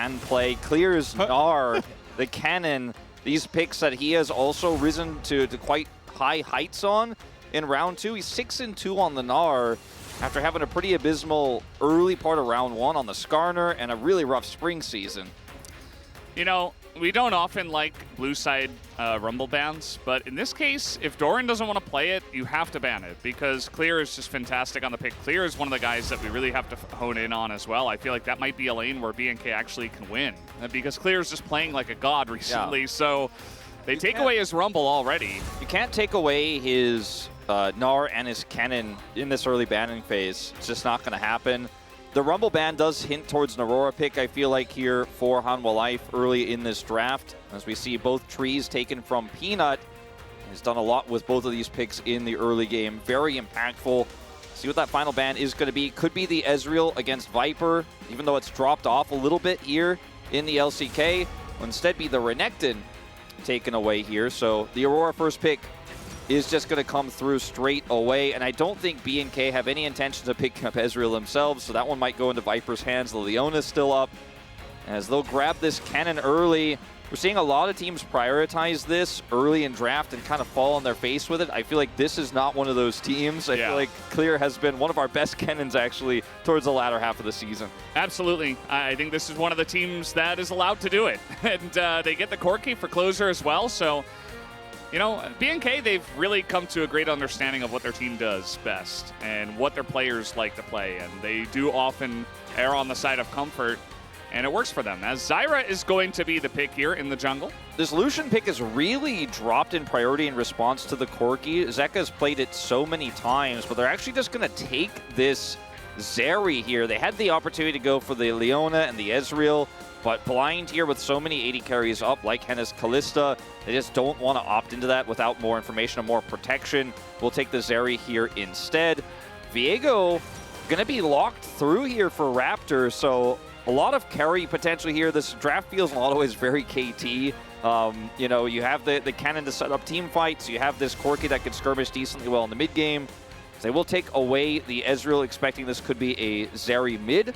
can play. Clears Gnar, the cannon, these picks that he has also risen to quite high heights on in round 2. He's 6-2 on the Gnar after having a pretty abysmal early part of round 1 on the Skarner and a really rough spring season. You know, we don't often like blue side Rumble bans, but in this case, if Doran doesn't want to play it, you have to ban it because Clear is just fantastic on the pick. Clear is one of the guys that we really have to hone in on as well. I feel like that might be a lane where BNK actually can win because Clear is just playing like a god recently, so they take away his Rumble already. You can't take away his Gnar and his cannon in this early banning phase. It's just not going to happen. The Rumble ban does hint towards an Aurora pick, I feel like, here for Hanwha Life early in this draft. As we see both trees taken from Peanut. He's done a lot with both of these picks in the early game. Very impactful. See what that final ban is going to be. Could be the Ezreal against Viper, even though it's dropped off a little bit here in the LCK. Will instead be the Renekton taken away here. So the Aurora first pick is just going to come through straight away. And I don't think BNK have any intention of picking up Ezreal themselves, so that one might go into Viper's hands. The Leona's still up. As they'll grab this cannon early. We're seeing a lot of teams prioritize this early in draft and kind of fall on their face with it. I feel like this is not one of those teams. I feel like Clear has been one of our best cannons, actually, towards the latter half of the season. Absolutely. I think this is one of the teams that is allowed to do it. And they get the Corki for closer as well, so... You know, BNK, they've really come to a great understanding of what their team does best and what their players like to play. And they do often err on the side of comfort, and it works for them. As Zyra is going to be the pick here in the jungle. This Lucian pick has really dropped in priority in response to the Corki. Zeka's played it so many times, but they're actually just going to take this Zeri here. They had the opportunity to go for the Leona and the Ezreal, but blind here with so many 80 carries up, like Henna's Kalista, they just don't want to opt into that without more information and more protection. We'll take the Zeri here instead. Viego going to be locked through here for Raptor, so a lot of carry potential here. This draft feels in a lot of ways very KT. You know, you have the cannon to set up team fights. You have this Corki that can skirmish decently well in the mid game. They will take away the Ezreal, expecting this could be a Zeri mid.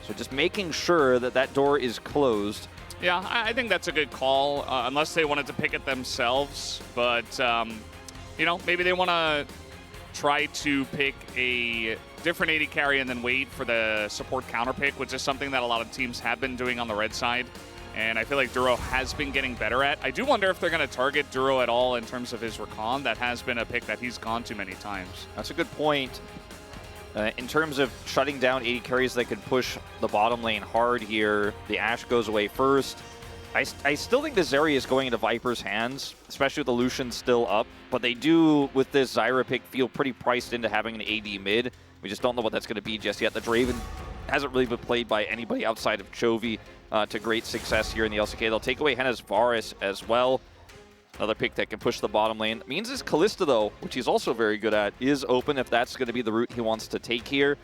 So just making sure that that door is closed. Yeah, I think that's a good call, unless they wanted to pick it themselves. But, you know, maybe they want to try to pick a different 80 carry and then wait for the support counter pick, which is something that a lot of teams have been doing on the red side. And I feel like Duro has been getting better at. I do wonder if they're going to target Duro at all in terms of his recon. That has been a pick that he's gone to many times. That's a good point. In terms of shutting down 80 carries that could push the bottom lane hard here, the Ashe goes away first. I still think the Zeri is going into Viper's hands, especially with the Lucian still up. But they do, with this Zyra pick, feel pretty priced into having an AD mid. We just don't know what that's going to be just yet. The Draven hasn't really been played by anybody outside of Chovy to great success here in the LCK. They'll take away Henna's Varus as well. Another pick that can push the bottom lane. Means his Kalista, though, which he's also very good at, is open if that's going to be the route he wants to take here.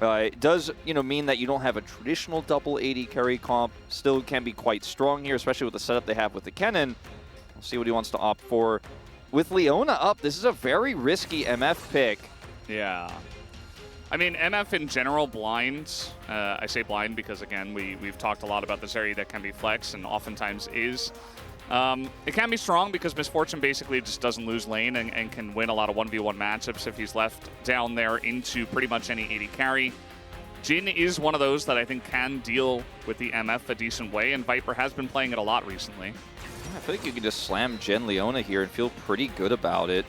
It does, mean that you don't have a traditional double 80 carry comp. Still can be quite strong here, especially with the setup they have with the Kennen. We'll see what he wants to opt for. With Leona up, this is a very risky MF pick. Yeah. I mean, MF in general, blind. I say blind because, again, we've talked a lot about this area that can be flex and oftentimes is. It can be strong because Misfortune basically just doesn't lose lane and can win a lot of 1v1 matchups if he's left down there into pretty much any 80 carry. Jhin is one of those that I think can deal with the MF a decent way, and Viper has been playing it a lot recently. I feel like you can just slam Jhin Leona here and feel pretty good about it.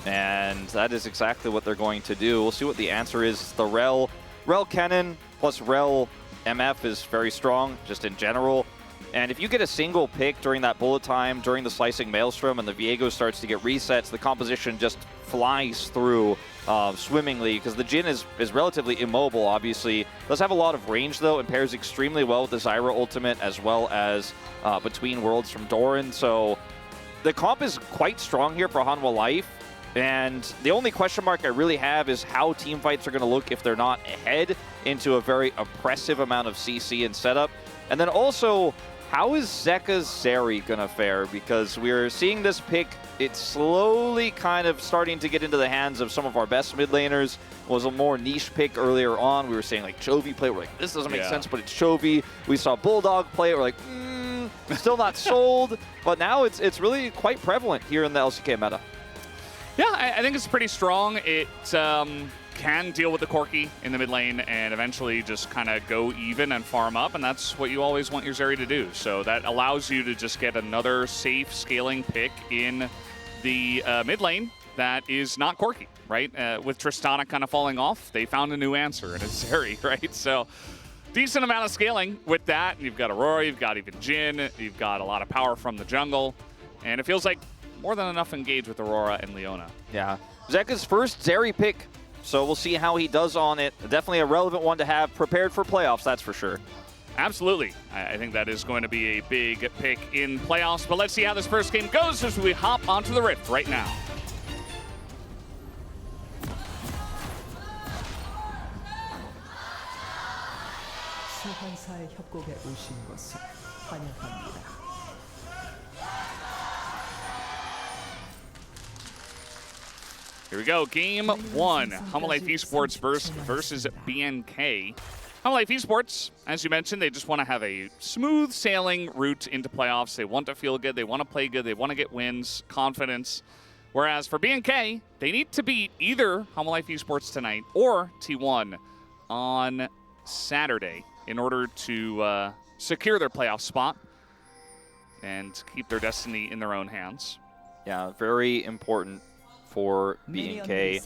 And that is exactly what they're going to do. We'll see what the answer is. The Rel Kennen plus Rel MF is very strong, just in general. And if you get a single pick during that bullet time, during the Slicing Maelstrom, and the Viego starts to get resets, the composition just flies through swimmingly, because the Jhin is relatively immobile, obviously. Does have a lot of range, though, and pairs extremely well with the Zyra ultimate, as well as Between Worlds from Doran. So the comp is quite strong here for Hanwha Life. And the only question mark I really have is how teamfights are going to look if they're not ahead into a very oppressive amount of CC and setup. And then also, How is Zeka's Zeri going to fare? Because we're seeing this pick, it's slowly kind of starting to get into the hands of some of our best mid laners. It was a more niche pick earlier on. We were saying like Chovy play, we're like, this doesn't make sense, but it's Chovy. We saw Bulldog play it, we're like, still not sold. But now it's really quite prevalent here in the LCK meta. Yeah, I think it's pretty strong. It can deal with the Corki in the mid lane and eventually just kind of go even and farm up, and that's what you always want your Zeri to do. So that allows you to just get another safe scaling pick in the mid lane that is not Corki, right? With Tristana kind of falling off, they found a new answer, and it's Zeri, right? So decent amount of scaling with that. You've got Aurora, you've got even Jhin, you've got a lot of power from the jungle, and it feels like more than enough engage with Aurora and Leona. Yeah, Zeka's first Zeri pick. So we'll see how he does on it. Definitely a relevant one to have prepared for playoffs, that's for sure. Absolutely. I think that is going to be a big pick in playoffs. But let's see how this first game goes as we hop onto the Rift right now. 소환사의 협곡에 오신 것을 환영합니다. Here we go, game one. Humble Life Esports versus BNK. Humble Life Esports, as you mentioned, they just want to have a smooth sailing route into playoffs. They want to feel good, they want to play good, they want to get wins, confidence. Whereas for BNK, they need to beat either Humble Life Esports tonight or T1 on Saturday in order to secure their playoff spot and keep their destiny in their own hands. Yeah, very important for BNK.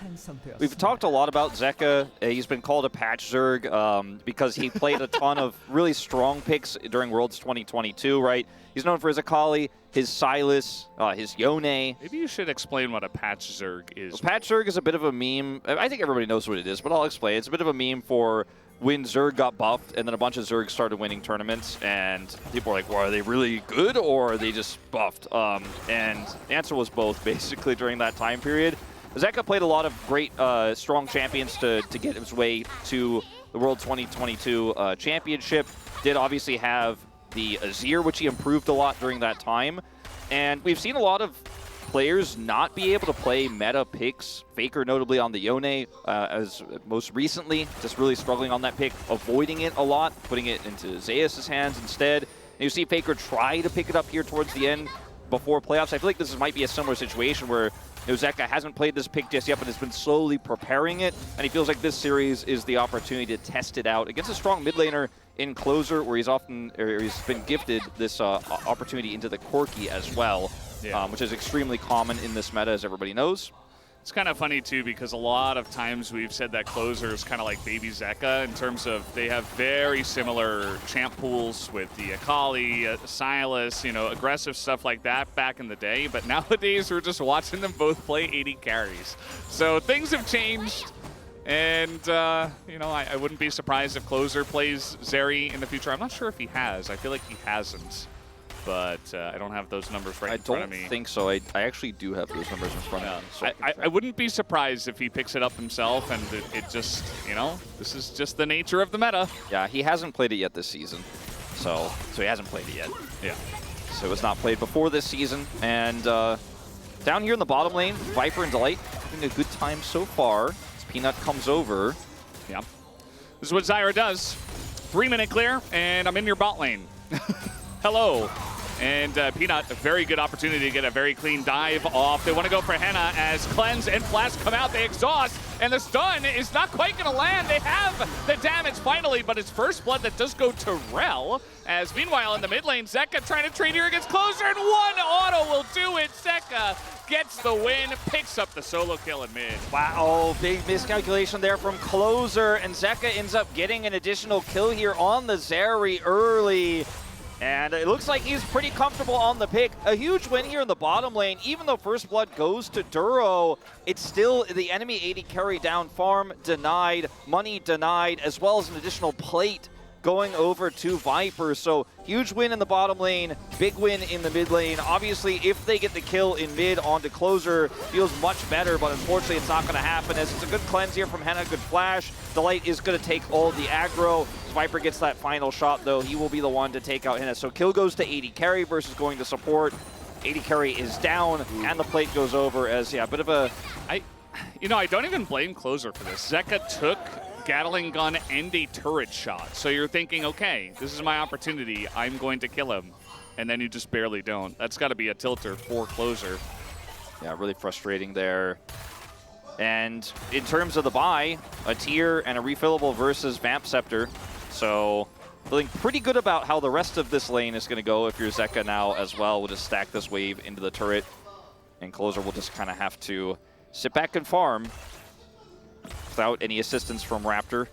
We've talked a lot about Zeka. He's been called a patch Zerg because he played a ton of really strong picks during Worlds 2022, right? He's known for his Akali, his Sylas, his Yone. Maybe you should explain what a patch Zerg is. A patch Zerg is a bit of a meme. I think everybody knows what it is, but I'll explain. It's a bit of a meme for when Zerg got buffed and then a bunch of Zergs started winning tournaments and people were like, well, are they really good or are they just buffed? And the answer was both basically during that time period. Zeka played a lot of great strong champions to get his way to the World 2022 Championship. Did obviously have the Azir, which he improved a lot during that time. And we've seen a lot of players not be able to play meta picks. Faker notably on the Yone, as most recently, just really struggling on that pick, avoiding it a lot, putting it into Zeus' hands instead. And you see Faker try to pick it up here towards the end before playoffs. I feel like this might be a similar situation where Zeka hasn't played this pick just yet, but has been slowly preparing it, and he feels like this series is the opportunity to test it out against a strong mid laner in Closer, where he's been gifted this opportunity into the Corki as well. Yeah. Which is extremely common in this meta, as everybody knows. It's kind of funny, too, because a lot of times we've said that Closer is kind of like baby Zeka in terms of they have very similar champ pools with the Akali, Sylas, you know, aggressive stuff like that back in the day. But nowadays, we're just watching them both play 80 carries. So things have changed. And, you know, I wouldn't be surprised if Closer plays Zeri in the future. I'm not sure if he has. I feel like he hasn't. But I don't have those numbers right in front of me. I don't think so. I actually do have those numbers in front of me. So I wouldn't be surprised if he picks it up himself and it just, you know, this is just the nature of the meta. Yeah, he hasn't played it yet this season. So he hasn't played it yet. Yeah. So it was not played before this season. And down here in the bottom lane, Viper and Delight having a good time so far. As Peanut comes over. Yeah. This is what Zyra does. 3-minute clear, and I'm in your bot lane. Hello. And Peanut, a very good opportunity to get a very clean dive off. They want to go for Henna as Cleanse and Flash come out. They exhaust, and the stun is not quite going to land. They have the damage finally, but it's First Blood that does go to Rel. As meanwhile, in the mid lane, Zeka trying to trade here against Closer, and one auto will do it. Zeka gets the win, picks up the solo kill in mid. Wow, big miscalculation there from Closer, and Zeka ends up getting an additional kill here on the Zeri early. And it looks like he's pretty comfortable on the pick. A huge win here in the bottom lane. Even though First Blood goes to Duro, it's still the enemy 80 carry down farm denied, money denied, as well as an additional plate going over to Viper. So huge win in the bottom lane, big win in the mid lane. Obviously, if they get the kill in mid onto Closer, feels much better, but unfortunately it's not going to happen as it's a good cleanse here from Henna, good flash. Delight is going to take all the aggro. Viper gets that final shot though, he will be the one to take out Henna. So kill goes to AD carry versus going to support. AD carry is down, and the plate goes over as, yeah, a bit of a... You know, I don't even blame Closer for this. Zeka took Gatling gun and a turret shot. So you're thinking, okay, this is my opportunity. I'm going to kill him. And then you just barely don't. That's got to be a tilter for Closer. Yeah, really frustrating there. And in terms of the buy, a tier and a refillable versus Vamp Scepter. So feeling pretty good about how the rest of this lane is going to go if you're Zeka now as well. We'll just stack this wave into the turret. And Closer will just kind of have to sit back and farm without any assistance from Raptor.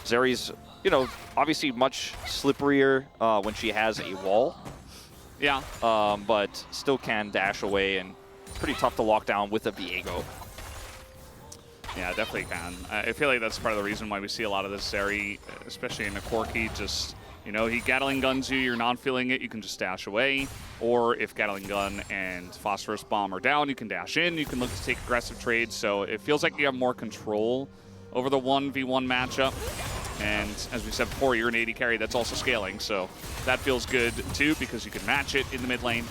Zeri's, you know, obviously much slipperier when she has a wall. Yeah. But still can dash away, and pretty tough to lock down with a Viego. Yeah, definitely can. I feel like that's part of the reason why we see a lot of this Zeri, especially in the Corki, just, you know, he Gatling guns you, you're not feeling it, you can just dash away. Or if Gatling gun and Phosphorus Bomb are down, you can dash in, you can look to take aggressive trades. So it feels like you have more control over the 1v1 matchup. And as we said before, you're an AD carry that's also scaling. So that feels good too, because you can match it in the mid lane.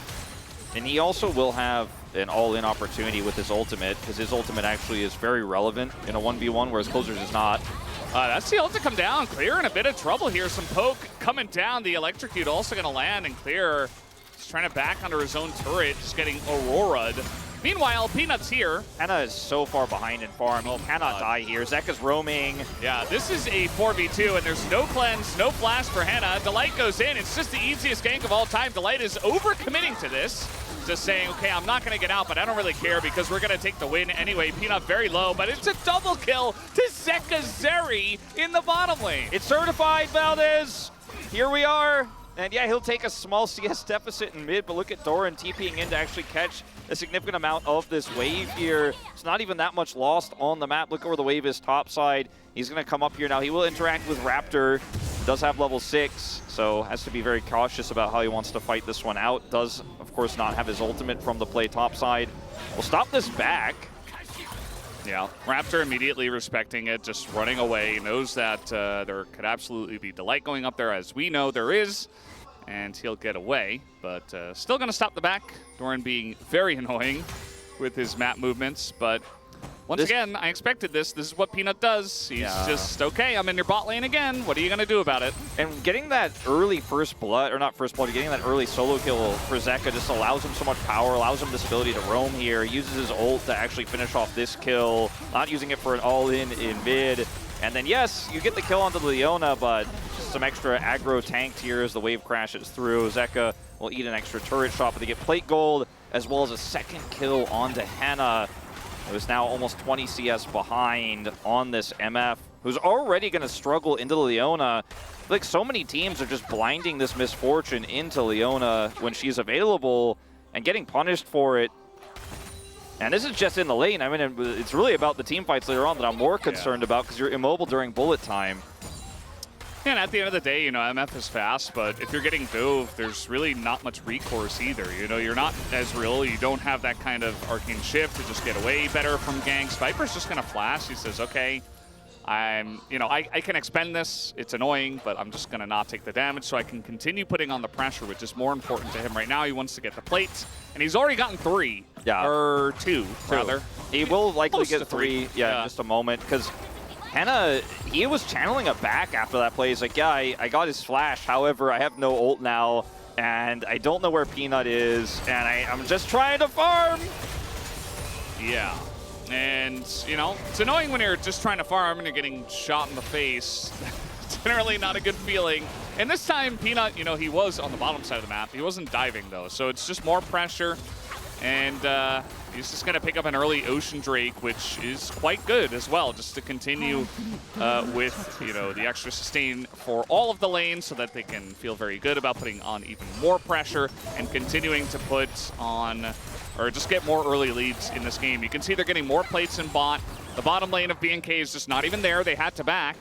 And he also will have an all-in opportunity with his ultimate, because his ultimate actually is very relevant in a 1v1, whereas Closer's is not. That's the ult to come down. Clear in a bit of trouble here. Some poke coming down. The electrocute also going to land, and Clear is trying to back under his own turret, just getting Aurora'd. Meanwhile, Peanut's here. Henna is so far behind in farm. He cannot die here. Zeka's roaming. Yeah, this is a 4v2, and there's no cleanse, no flash for Henna. Delight goes in. It's just the easiest gank of all time. Delight is over-committing to this. Just saying, okay, I'm not going to get out, but I don't really care because we're going to take the win anyway. Peanut very low, but it's a double kill to Zeka Zeri in the bottom lane. It's certified, Valdez. Here we are. And yeah, he'll take a small CS deficit in mid, but look at Doran TPing in to actually catch a significant amount of this wave here. It's not even that much lost on the map. Look where the wave is topside. He's going to come up here now. He will interact with Raptor. Does have level 6, so has to be very cautious about how he wants to fight this one out. Does, of course, not have his ultimate from the play topside. We'll stop this back. Yeah, Raptor immediately respecting it, just running away. Knows that there could absolutely be Delight going up there, as we know there is. And he'll get away, but still going to stop the back. Doran being very annoying with his map movements, but once again, I expected this. This is what Peanut does. He's just, okay, I'm in your bot lane again. What are you going to do about it? And getting that early first blood, or not first blood, getting that early solo kill for Zeka just allows him so much power, allows him this ability to roam here. He uses his ult to actually finish off this kill, not using it for an all-in in mid. And then, yes, you get the kill onto Leona, but just some extra aggro tanked here as the wave crashes through. Zeka will eat an extra turret shot, but they get plate gold, as well as a second kill onto Henna, who's now almost 20 CS behind on this MF, who's already going to struggle into Leona. Like, so many teams are just blinding this Misfortune into Leona when she's available and getting punished for it. And this is just in the lane. I mean, it's really about the team fights later on that I'm more concerned about, because you're immobile during bullet time. Yeah, and at the end of the day, you know, MF is fast, but if you're getting dove, there's really not much recourse either. You know, you're not Ezreal. You don't have that kind of arcane shift to just get away better from ganks. Viper's just going to flash. He says, okay, I can expend this. It's annoying, but I'm just going to not take the damage so I can continue putting on the pressure, which is more important to him right now. He wants to get the plates, and he's already gotten 3. Yeah. Or 2, rather. He will likely Close get to 3. in just a moment, because Henna, he was channeling it back after that play. He's like, yeah, I got his flash. However, I have no ult now, and I don't know where Peanut is, and I'm just trying to farm. Yeah. And, you know, it's annoying when you're just trying to farm and you're getting shot in the face. Generally not a good feeling. And this time, Peanut, you know, he was on the bottom side of the map. He wasn't diving, though, so it's just more pressure. And he's just going to pick up an early Ocean Drake, which is quite good as well, just to continue with, you know, the extra sustain for all of the lanes so that they can feel very good about putting on even more pressure and continuing to put on, or just get more early leads in this game. You can see they're getting more plates in bot. The bottom lane of BNK is just not even there. They had to back.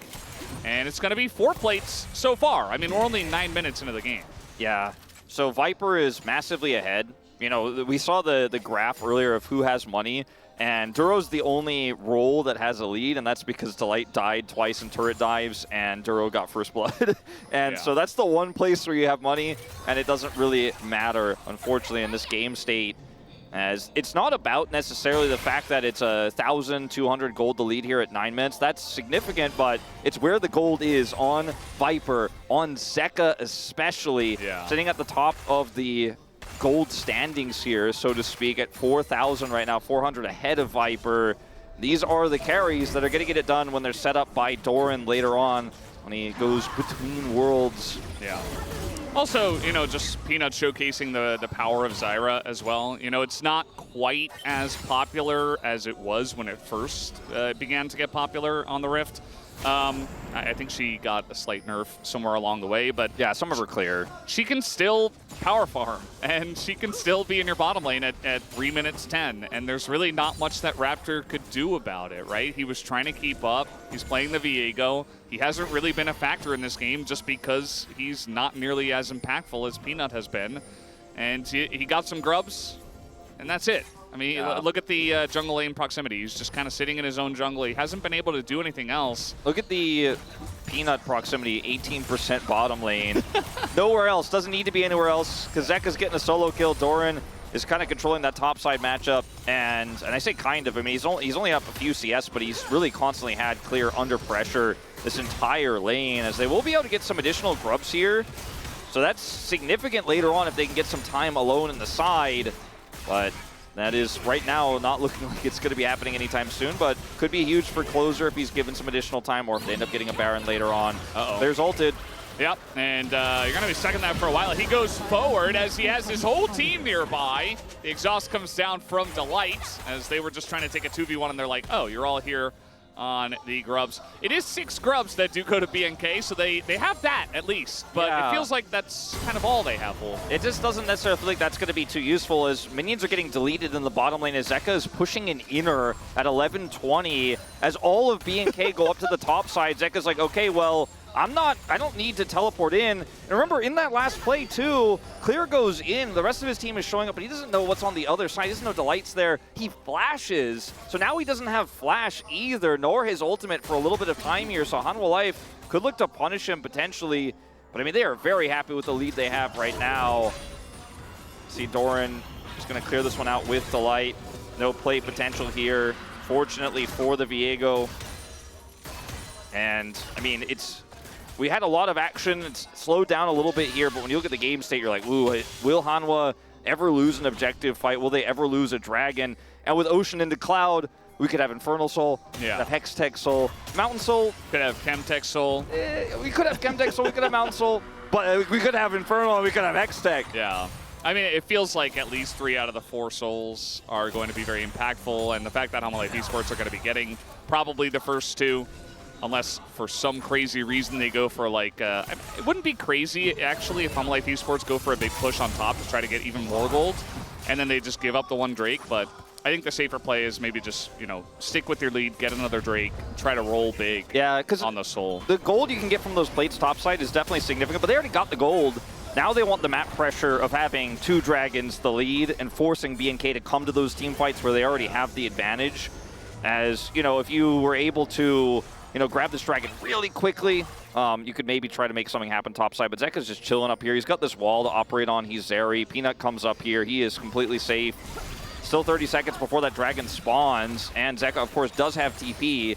And it's going to be 4 plates so far. I mean, we're only 9 minutes into the game. Yeah. So Viper is massively ahead. You know, we saw the graph earlier of who has money, and Duro's the only role that has a lead, and that's because Delight died twice in turret dives, and Duro got first blood. And so that's the one place where you have money, and it doesn't really matter, unfortunately, in this game state. As it's not about necessarily the fact that it's 1,200 gold to lead here at 9 minutes. That's significant, but it's where the gold is on Viper, on Zeka especially, sitting at the top of the gold standings here, so to speak, at 4,000 right now, 400 ahead of Viper. These are the carries that are going to get it done when they're set up by Doran later on when he goes between worlds. Yeah. Also, you know, just Peanut showcasing the power of Zyra as well. You know, it's not quite as popular as it was when it first began to get popular on the Rift. I think she got a slight nerf somewhere along the way, but yeah, some of her clear. She can still power farm, and she can still be in your bottom lane at 3 minutes 10, and there's really not much that Raptor could do about it, right? He was trying to keep up. He's playing the Viego. He hasn't really been a factor in this game just because he's not nearly as impactful as Peanut has been, and he got some grubs, and that's it. I mean, look at the jungle lane proximity. He's just kind of sitting in his own jungle. He hasn't been able to do anything else. Look at the Peanut proximity, 18% bottom lane. Nowhere else. Doesn't need to be anywhere else because Zeka's getting a solo kill. Doran is kind of controlling that top side matchup. And I say kind of. I mean, he's only up a few CS, but he's really constantly had clear under pressure this entire lane, as they will be able to get some additional grubs here. So that's significant later on if they can get some time alone in the side. But that is right now not looking like it's going to be happening anytime soon, but could be huge for Closer if he's given some additional time, or if they end up getting a Baron later on. There's ulted. Yep, and you're going to be stuck in that for a while. He goes forward as he has his whole team nearby. The exhaust comes down from Delight as they were just trying to take a 2v1, and they're like, oh, you're all here on the grubs. It is 6 grubs that do go to BNK, so they have that at least, but it feels like that's kind of all they have. It just doesn't necessarily feel like that's going to be too useful, as minions are getting deleted in the bottom lane, as Zeka is pushing an inner at 11:20. As all of BNK go up to the top side, Zeka's like, okay, well, I don't need to teleport in. And remember, in that last play too, Clear goes in, the rest of his team is showing up, but he doesn't know what's on the other side. He doesn't know Delight's there. He flashes, so now he doesn't have flash either, nor his ultimate for a little bit of time here, so Hanwha Life could look to punish him potentially. But I mean, they are very happy with the lead they have right now. See Doran just gonna clear this one out with Delight. No play potential here, fortunately for the Viego. And I mean, we had a lot of action. It's slowed down a little bit here, but when you look at the game state, you're like, ooh, will Hanwha ever lose an objective fight? Will they ever lose a dragon? And with Ocean into Cloud, we could have Infernal Soul, have Hextech Soul, Mountain Soul. Could have Chemtech Soul. We could have Chemtech Soul, we could have Mountain Soul, but we could have Infernal and we could have Hextech. Yeah. I mean, it feels like at least 3 out of the 4 souls are going to be very impactful, and the fact that Hanwha Life Esports are going to be getting probably the first 2, unless for some crazy reason they go for like, it wouldn't be crazy actually if Hanwha Life Esports go for a big push on top to try to get even more gold, and then they just give up the 1 Drake, but I think the safer play is maybe just, you know, stick with your lead, get another Drake, try to roll big on the soul. The gold you can get from those plates topside is definitely significant, but they already got the gold. Now they want the map pressure of having 2 dragons the lead and forcing BNK to come to those team fights where they already have the advantage. As, you know, if you were able to, you know, grab this dragon really quickly, you could maybe try to make something happen topside, but Zeka's just chilling up here. He's got this wall to operate on. He's Zeri. Peanut comes up here. He is completely safe. Still 30 seconds before that dragon spawns, and Zeka, of course, does have TP.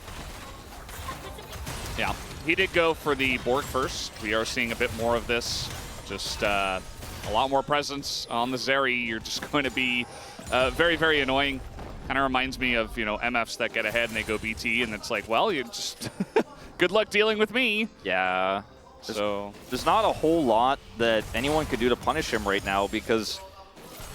Yeah, he did go for the Bork first. We are seeing a bit more of this. Just a lot more presence on the Zeri. You're just going to be very, very annoying. Kind of reminds me of, you know, MFs that get ahead and they go BT, and it's like, well, you just good luck dealing with me. Yeah. There's not a whole lot that anyone could do to punish him right now, because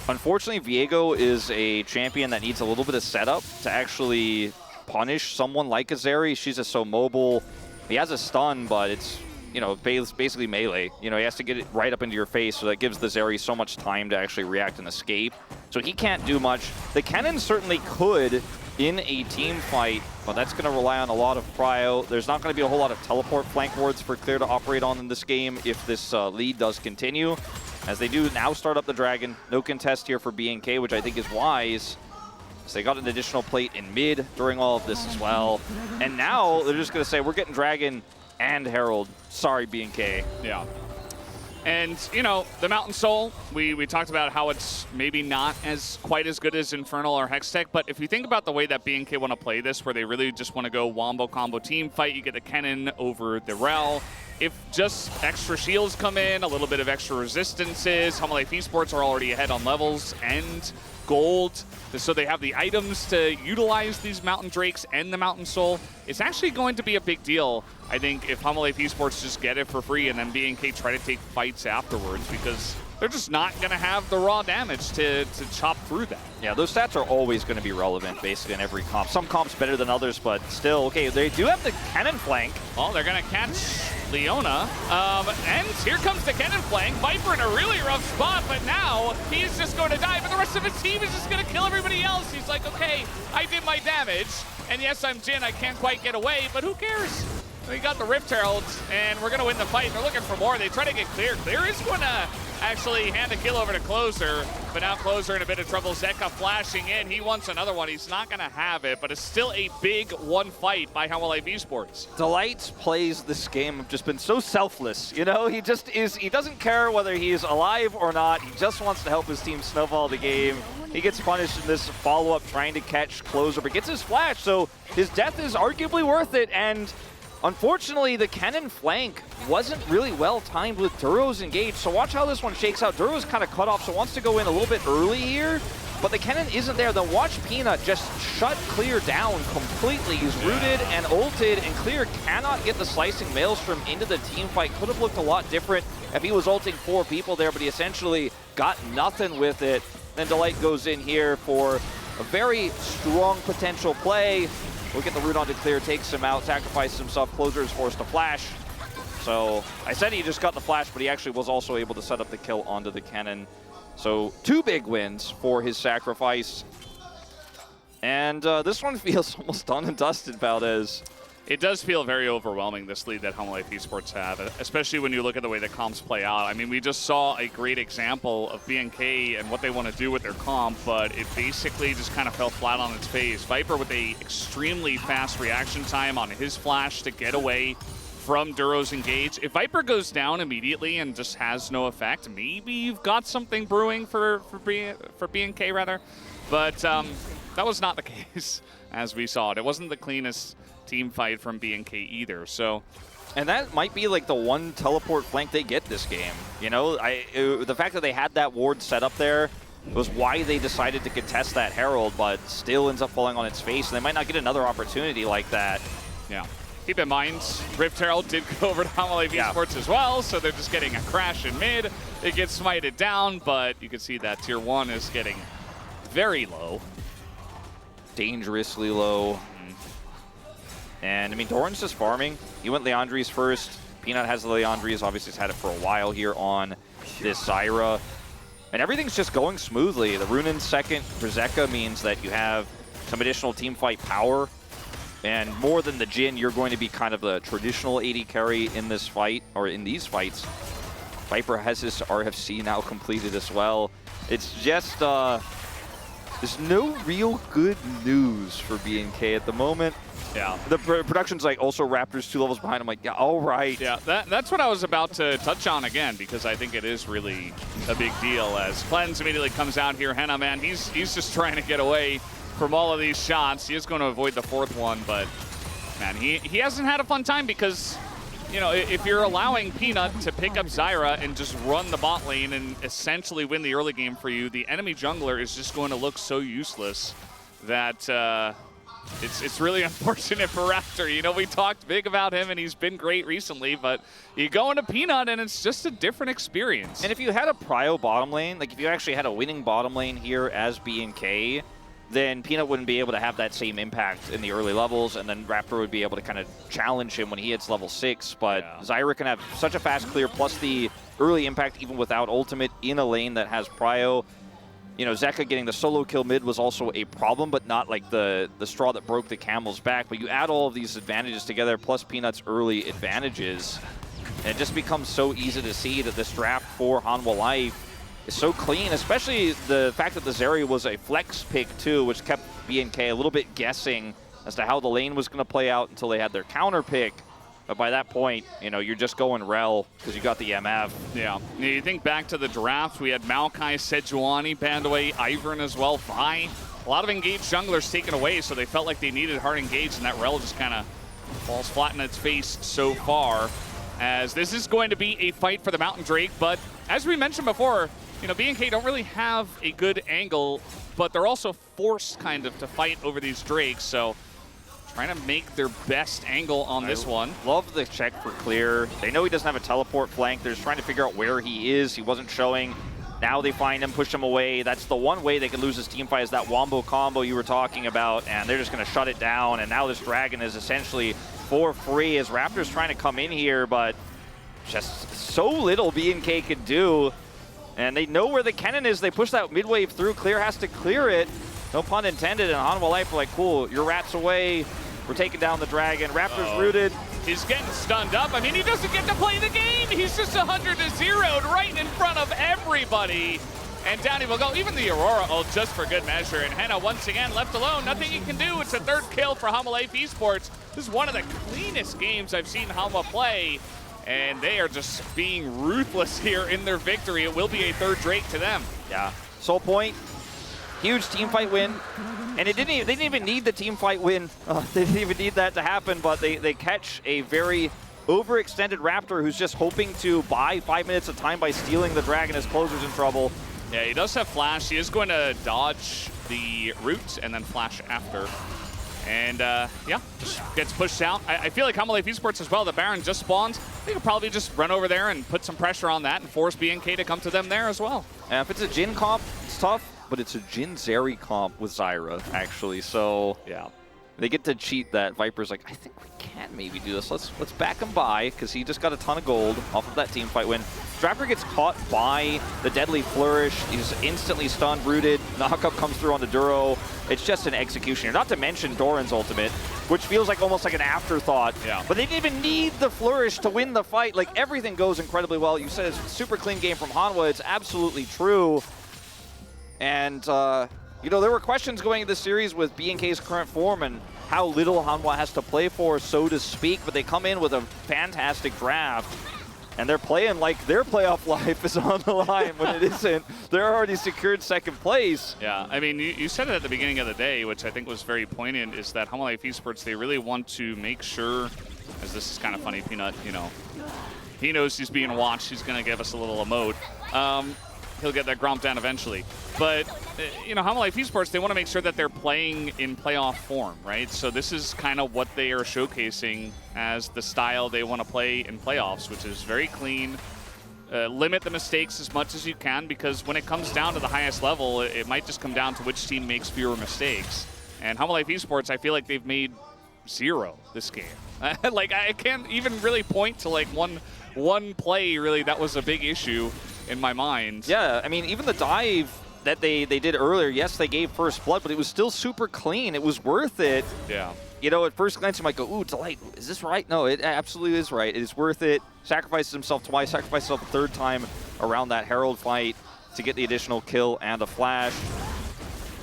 unfortunately Viego is a champion that needs a little bit of setup to actually punish someone like a Zeri. She's just so mobile. He has a stun, but it's, you know, basically melee. You know, he has to get it right up into your face, so that gives the Zeri so much time to actually react and escape. So he can't do much. The Kennen certainly could in a team fight, but that's going to rely on a lot of prio. There's not going to be a whole lot of teleport flank wards for Clear to operate on in this game if this lead does continue. As they do now start up the Dragon. No contest here for BNK, which I think is wise. So they got an additional plate in mid during all of this as well. And now they're just going to say, we're getting Dragon and Herald. Sorry, BNK. Yeah. And, you know, the Mountain Soul, we talked about how it's maybe not as quite as good as Infernal or Hextech, but if you think about the way that BNK want to play this, where they really just want to go wombo combo team fight, you get the Kennen over the Rel. If just extra shields come in, a little bit of extra resistances, Life Esports are already ahead on levels and gold, so they have the items to utilize these Mountain Drakes and the Mountain Soul. It's actually going to be a big deal, I think, if Life Esports just get it for free and then BNK try to take fights afterwards, because they're just not going to have the raw damage to chop through that. Yeah, those stats are always going to be relevant, basically, in every comp. Some comps better than others, but still, okay, they do have the cannon flank. Oh, they're going to catch Leona. And here comes the cannon flank. Viper in a really rough spot, but now he's just going to die, but the rest of his team is just going to kill everybody else. He's like, okay, I did my damage, and yes, I'm Jin, I can't quite get away, but who cares? We got the Rift Heralds, and we're going to win the fight. They're looking for more. They try to get Clear. Clear is going to actually hand a kill over to Closer, but now Closer in a bit of trouble. Zeka flashing in. He wants another one. He's not going to have it, but it's still a big one fight by Life Esports. Delight plays this game have just been so selfless, you know? He just is, he doesn't care whether he's alive or not. He just wants to help his team snowball the game. He gets punished in this follow-up trying to catch Closer, but gets his flash, so his death is arguably worth it, and unfortunately, the cannon flank wasn't really well timed with Duro's engaged, so watch how this one shakes out. Duro's kind of cut off, so wants to go in a little bit early here, but the cannon isn't there. Then watch Peanut just shut Clear down completely. He's rooted and ulted, and Clear cannot get the slicing Maelstrom into the team fight. Could have looked a lot different if he was ulting 4 people there, but he essentially got nothing with it. Then Delight goes in here for a very strong potential play. We'll get the root onto Clear, takes him out, sacrifices himself. Closer is forced to flash. So I said he just got the flash, but he actually was also able to set up the kill onto the cannon. So 2 big wins for his sacrifice. And this one feels almost done and dusted, Valdez. It does feel very overwhelming, this lead that Life Esports have, especially when you look at the way the comps play out. I mean, we just saw a great example of BNK and what they want to do with their comp, but it basically just kind of fell flat on its face. Viper with a extremely fast reaction time on his flash to get away from Duro's engage. If Viper goes down immediately and just has no effect, maybe you've got something brewing for BNK, rather. But that was not the case, as we saw it. It wasn't the cleanest team fight from BNK either, so. And that might be like the one teleport flank they get this game. You know, the fact that they had that ward set up there was why they decided to contest that Herald, but still ends up falling on its face, and they might not get another opportunity like that. Yeah. Keep in mind, Rift Herald did go over to Life Esports as well, so they're just getting a crash in mid. It gets smited down, but you can see that tier 1 is getting very low. Dangerously low. And, I mean, Doran's just farming. He went Leandri's first. Peanut has the Leandri's. Obviously, he's had it for a while here on this Zyra. And everything's just going smoothly. The Runin second for Zeka means that you have some additional team fight power. And more than the Jhin, you're going to be kind of the traditional AD carry in this fight, or in these fights. Viper has his RFC now completed as well. It's just, there's no real good news for BNK at the moment. Yeah. The production's like also Raptors 2 levels behind. I'm like, yeah, all right. Yeah, that's what I was about to touch on again, because I think it is really a big deal as Cleanse immediately comes out here. Henna, man, he's just trying to get away from all of these shots. He is going to avoid the 4th one, but man, he hasn't had a fun time because, you know, if you're allowing Peanut to pick up Zyra and just run the bot lane and essentially win the early game for you, the enemy jungler is just going to look so useless that it's really unfortunate for Raptor. You know, we talked big about him and he's been great recently, but you go into Peanut and it's just a different experience. And if you had a prio bottom lane, like if you actually had a winning bottom lane here as BNK, then Peanut wouldn't be able to have that same impact in the early levels, and then Raptor would be able to kind of challenge him when he hits level 6. But yeah, Zyra can have such a fast clear, plus the early impact even without ultimate in a lane that has prio. you know, Zeka getting the solo kill mid was also a problem, but not like the straw that broke the camel's back. But you add all of these advantages together, plus Peanut's early advantages, and it just becomes so easy to see that this draft for Hanwha Life is so clean, especially the fact that the Zeri was a flex pick too, which kept BNK a little bit guessing as to how the lane was going to play out until they had their counter pick. But by that point, you know, you're just going rel because you got the MF. Yeah. You think back to the draft, we had Maokai, Sejuani banned away, Ivern as well, Vi. A lot of engaged junglers taken away, so they felt like they needed hard engaged, and that rel just kind of falls flat in its face so far. As this is going to be a fight for the Mountain Drake, but as we mentioned before, you know, BNK don't really have a good angle, but they're also forced kind of to fight over these Drakes, so trying to make their best angle on this one. Love the check for clear. They know he doesn't have a teleport flank. They're just trying to figure out where he is. He wasn't showing. Now they find him, push him away. That's the one way they could lose this team fight, is that wombo combo you were talking about, and they're just going to shut it down. And now this Dragon is essentially for free as Raptors trying to come in here, but just so little BNK could do. And they know where the cannon is. They push that mid wave through. Clear has to clear it. No pun intended. And Hanwha Life are like, cool, your rat's away. We're taking down the Dragon. Raptors rooted. He's getting stunned up. I mean, he doesn't get to play the game. He's just 100-0'd right in front of everybody. And down he will go. Even the Aurora ult just for good measure. And Henna once again left alone. Nothing he can do. It's a third kill for Hanwha Life Esports. This is one of the cleanest games I've seen Hanwha play. And they are just being ruthless here in their victory. It will be a third Drake to them. Yeah. Soul Point, huge team fight win. And they didn't even need the team fight win. They didn't even need that to happen, but they catch a very overextended Raptor who's just hoping to buy 5 minutes of time by stealing the Dragon as Closer's in trouble. Yeah, he does have flash. He is going to dodge the root and then flash after. And yeah, just gets pushed out. I feel like Hanwha Life Esports as well. The Baron just spawned. They could probably just run over there and put some pressure on that and force BNK to come to them there as well. And if it's a Jhin comp, it's tough, but it's a Jhin Zeri comp with Zyra, actually. So yeah, they get to cheat that. Viper's like, I think we can maybe do this. Let's back him by, because he just got a ton of gold off of that team fight win. Strapper gets caught by the deadly flourish. He's instantly stunned, rooted. Knockup comes through on the Duro. It's just an execution here. Not to mention Doran's ultimate, which feels like almost like an afterthought. Yeah. But they didn't even need the flourish to win the fight. Like, everything goes incredibly well. You said it's a super clean game from Hanwha. It's absolutely true. And, you know, there were questions going into this series with BNK's current form and how little Hanwha has to play for, so to speak. But they come in with a fantastic draft. And they're playing like their playoff life is on the line when it isn't. They're already secured second place. Yeah, I mean, you said it at the beginning of the day, which I think was very poignant, is that Hanwha Life Esports, they really want to make sure, as this is kind of funny, Peanut, you know, he knows he's being watched. He's going to give us a little emote. He'll get that Gromp down eventually. But, you know, Hanwha Life Esports, they want to make sure that they're playing in playoff form, right? So this is kind of what they are showcasing as the style they want to play in playoffs, which is very clean. Limit the mistakes as much as you can, because when it comes down to the highest level, it might just come down to which team makes fewer mistakes. And Hanwha Life Esports, I feel like they've made 0 this game. Like, I can't even really point to like one play really that was a big issue in my mind. Yeah, I mean, even the dive that they did earlier, yes, they gave first blood, but it was still super clean. It was worth it. Yeah. You know, at first glance, you might go, ooh, Delight, is this right? No, it absolutely is right. It is worth it. Sacrifices himself twice, sacrifices himself a third time around that Herald fight to get the additional kill and a flash.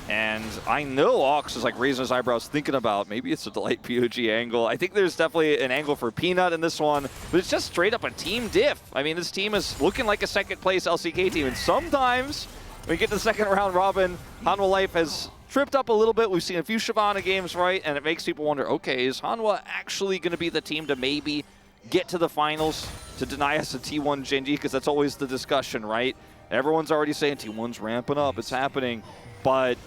And I know Ox is like raising his eyebrows thinking about maybe it's a Delight POG angle. I think there's definitely an angle for Peanut in this one, but it's just straight up a team diff. I mean, this team is looking like a second place LCK team, and sometimes when we get to the second round robin, Hanwha Life has tripped up a little bit. We've seen a few Shyvana games, right? And it makes people wonder, okay, is Hanwha actually going to be the team to maybe get to the finals to deny us a T1 Genji? Because that's always the discussion, right? Everyone's already saying T1's ramping up, it's happening. But,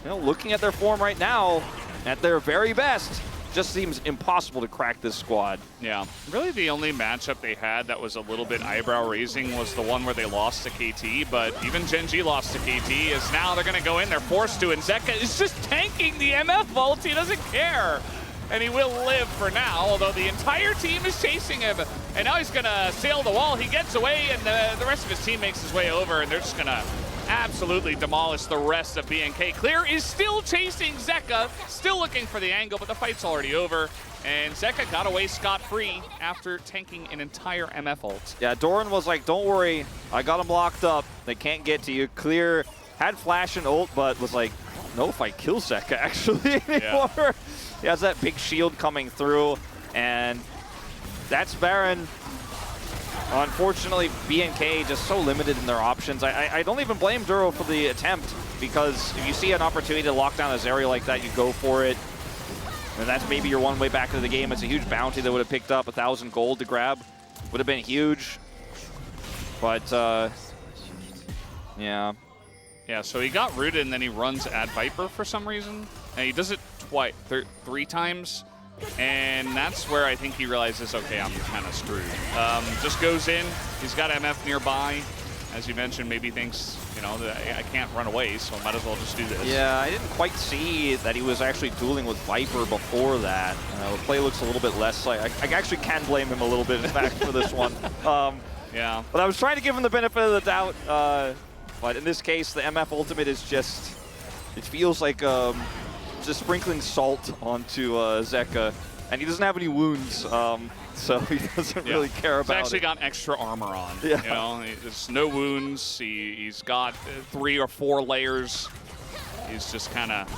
you know, looking at their form right now, at their very best, just seems impossible to crack this squad. Yeah, really the only matchup they had that was a little bit eyebrow-raising was the one where they lost to KT, but even Genji lost to KT, as now they're going to go in, they're forced to, and Zeka is just tanking the MF ult, he doesn't care. And he will live for now, although the entire team is chasing him. And now he's going to sail the wall, he gets away, and the rest of his team makes his way over, and they're just going to absolutely demolish the rest of BNK. Clear is still chasing Zeka, still looking for the angle, but the fight's already over. And Zeka got away scot-free after tanking an entire MF ult. Yeah, Doran was like, don't worry, I got him locked up. They can't get to you. Clear had flash and ult, but was like, I don't know if I kill Zeka actually anymore. Yeah. He has that big shield coming through, and that's Baron. Unfortunately, BNK just so limited in their options. I don't even blame Duro for the attempt, because if you see an opportunity to lock down a Zeri like that, you go for it. And that's maybe your one way back into the game. It's a huge bounty that would have picked up 1,000 gold to grab. Would have been huge. But, yeah. Yeah, so he got rooted and then he runs at Viper for some reason. And he does it twice, 3 times. And that's where I think he realizes, okay, I'm kind of screwed. Just goes in. He's got MF nearby. As you mentioned, maybe thinks, you know, that I can't run away, so I might as well just do this. Yeah, I didn't quite see that he was actually dueling with Viper before that. The play looks a little bit less like, I actually can blame him a little bit, in fact, for this one. Yeah. But I was trying to give him the benefit of the doubt. But in this case, the MF ultimate is just, it feels like just sprinkling salt onto Zeka. And he doesn't have any wounds. So he doesn't really care about it. He's actually got extra armor on. Yeah. You know, there's no wounds. He's got 3 or 4 layers. He's just kind of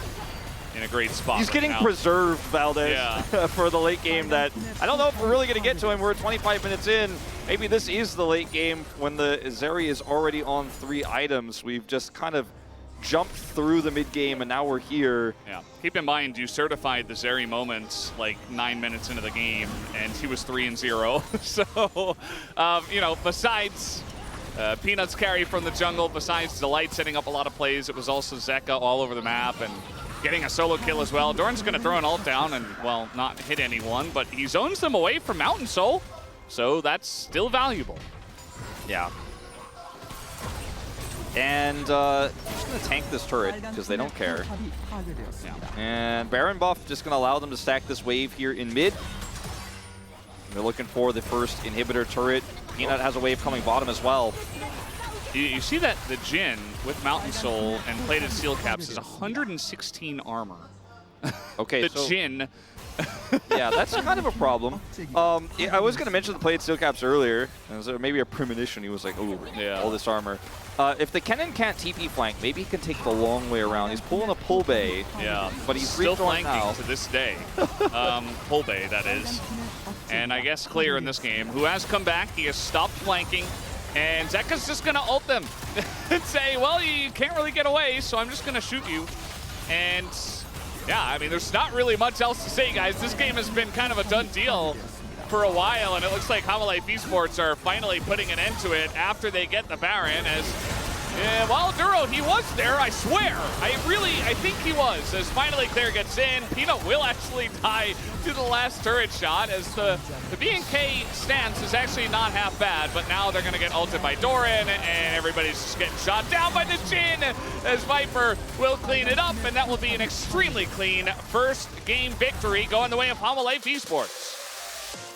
in a great spot. He's getting preserved, Valdez, for the late game that I don't know if we're really going to get to him. We're 25 minutes in. Maybe this is the late game when the Zeri is already on 3 items. We've just kind of jumped through the mid game and now we're here. Yeah. Keep in mind, you certified the Zeri moments like 9 minutes into the game, and he was 3-0. So, you know, besides Peanut's carry from the jungle, besides Delight setting up a lot of plays, it was also Zeka all over the map and getting a solo kill as well. Doran's going to throw an ult down and, well, not hit anyone, but he zones them away from Mountain Soul, so that's still valuable. Yeah. And just going to tank this turret because they don't care. Yeah. And Baron buff just going to allow them to stack this wave here in mid. They're looking for the first inhibitor turret. Peanut has a wave coming bottom as well. You see that the Jhin with Mountain Soul and plated steel caps is 116 armor. Okay, the so Jhin. Yeah, that's kind of a problem. I was going to mention the plated steel caps earlier. It was maybe a premonition. He was like, oh, all this armor. If the Kennen can't TP flank, maybe he can take the long way around. He's pulling a pull bay. Yeah, but he's still flanking now. To this day. Pull bay, that is. And I guess Clear in this game, who has come back, he has stopped flanking. And Zeka's just going to ult them and say, well, you can't really get away, so I'm just going to shoot you. And yeah, I mean, there's not really much else to say, guys. This game has been kind of a done deal for a while, and it looks like HLE Esports are finally putting an end to it after they get the Baron. As well, Duro, he was there, I swear. I think he was. As finally Clear gets in, Peanut will actually die to the last turret shot, as the BNK stance is actually not half bad, but now they're going to get ulted by Doran, and everybody's just getting shot down by the Jhin, as Viper will clean it up, and that will be an extremely clean first game victory going the way of HLE Esports.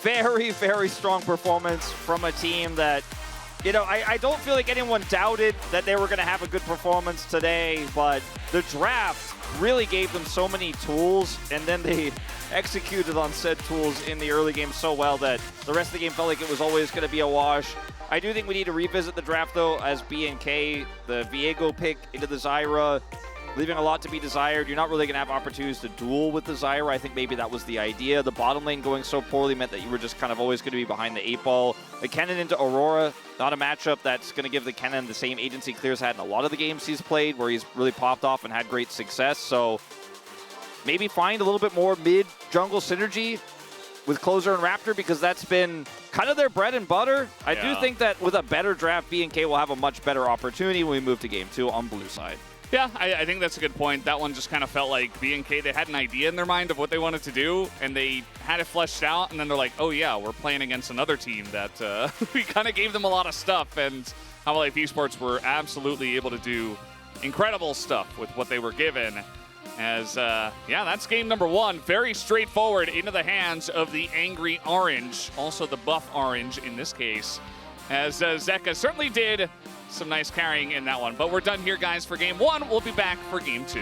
Very, very strong performance from a team that, you know, I don't feel like anyone doubted that they were going to have a good performance today, but the draft really gave them so many tools, and then they executed on said tools in the early game so well that the rest of the game felt like it was always going to be a wash. I do think we need to revisit the draft, though, as BNK, the Viego pick into the Zyra, leaving a lot to be desired. You're not really going to have opportunities to duel with the Zyra. I think maybe that was the idea. The bottom lane going so poorly meant that you were just kind of always going to be behind the 8-ball. The Kennen into Aurora, not a matchup that's going to give the Kennen the same agency Clear's had in a lot of the games he's played, where he's really popped off and had great success. So maybe find a little bit more mid-jungle synergy with Closer and Raptor, because that's been kind of their bread and butter. I do think that with a better draft, BNK will have a much better opportunity when we move to Game 2 on blue side. Yeah, I think that's a good point. That one just kind of felt like BNK, they had an idea in their mind of what they wanted to do, and they had it fleshed out, and then they're like, oh yeah, we're playing against another team that we kind of gave them a lot of stuff, and HLE Esports were absolutely able to do incredible stuff with what they were given. As, yeah, that's game number 1. Very straightforward into the hands of the Angry Orange, also the buff Orange in this case, as Zeka certainly did some nice carrying in that one. But we're done here, guys, for game 1. We'll be back for game 2.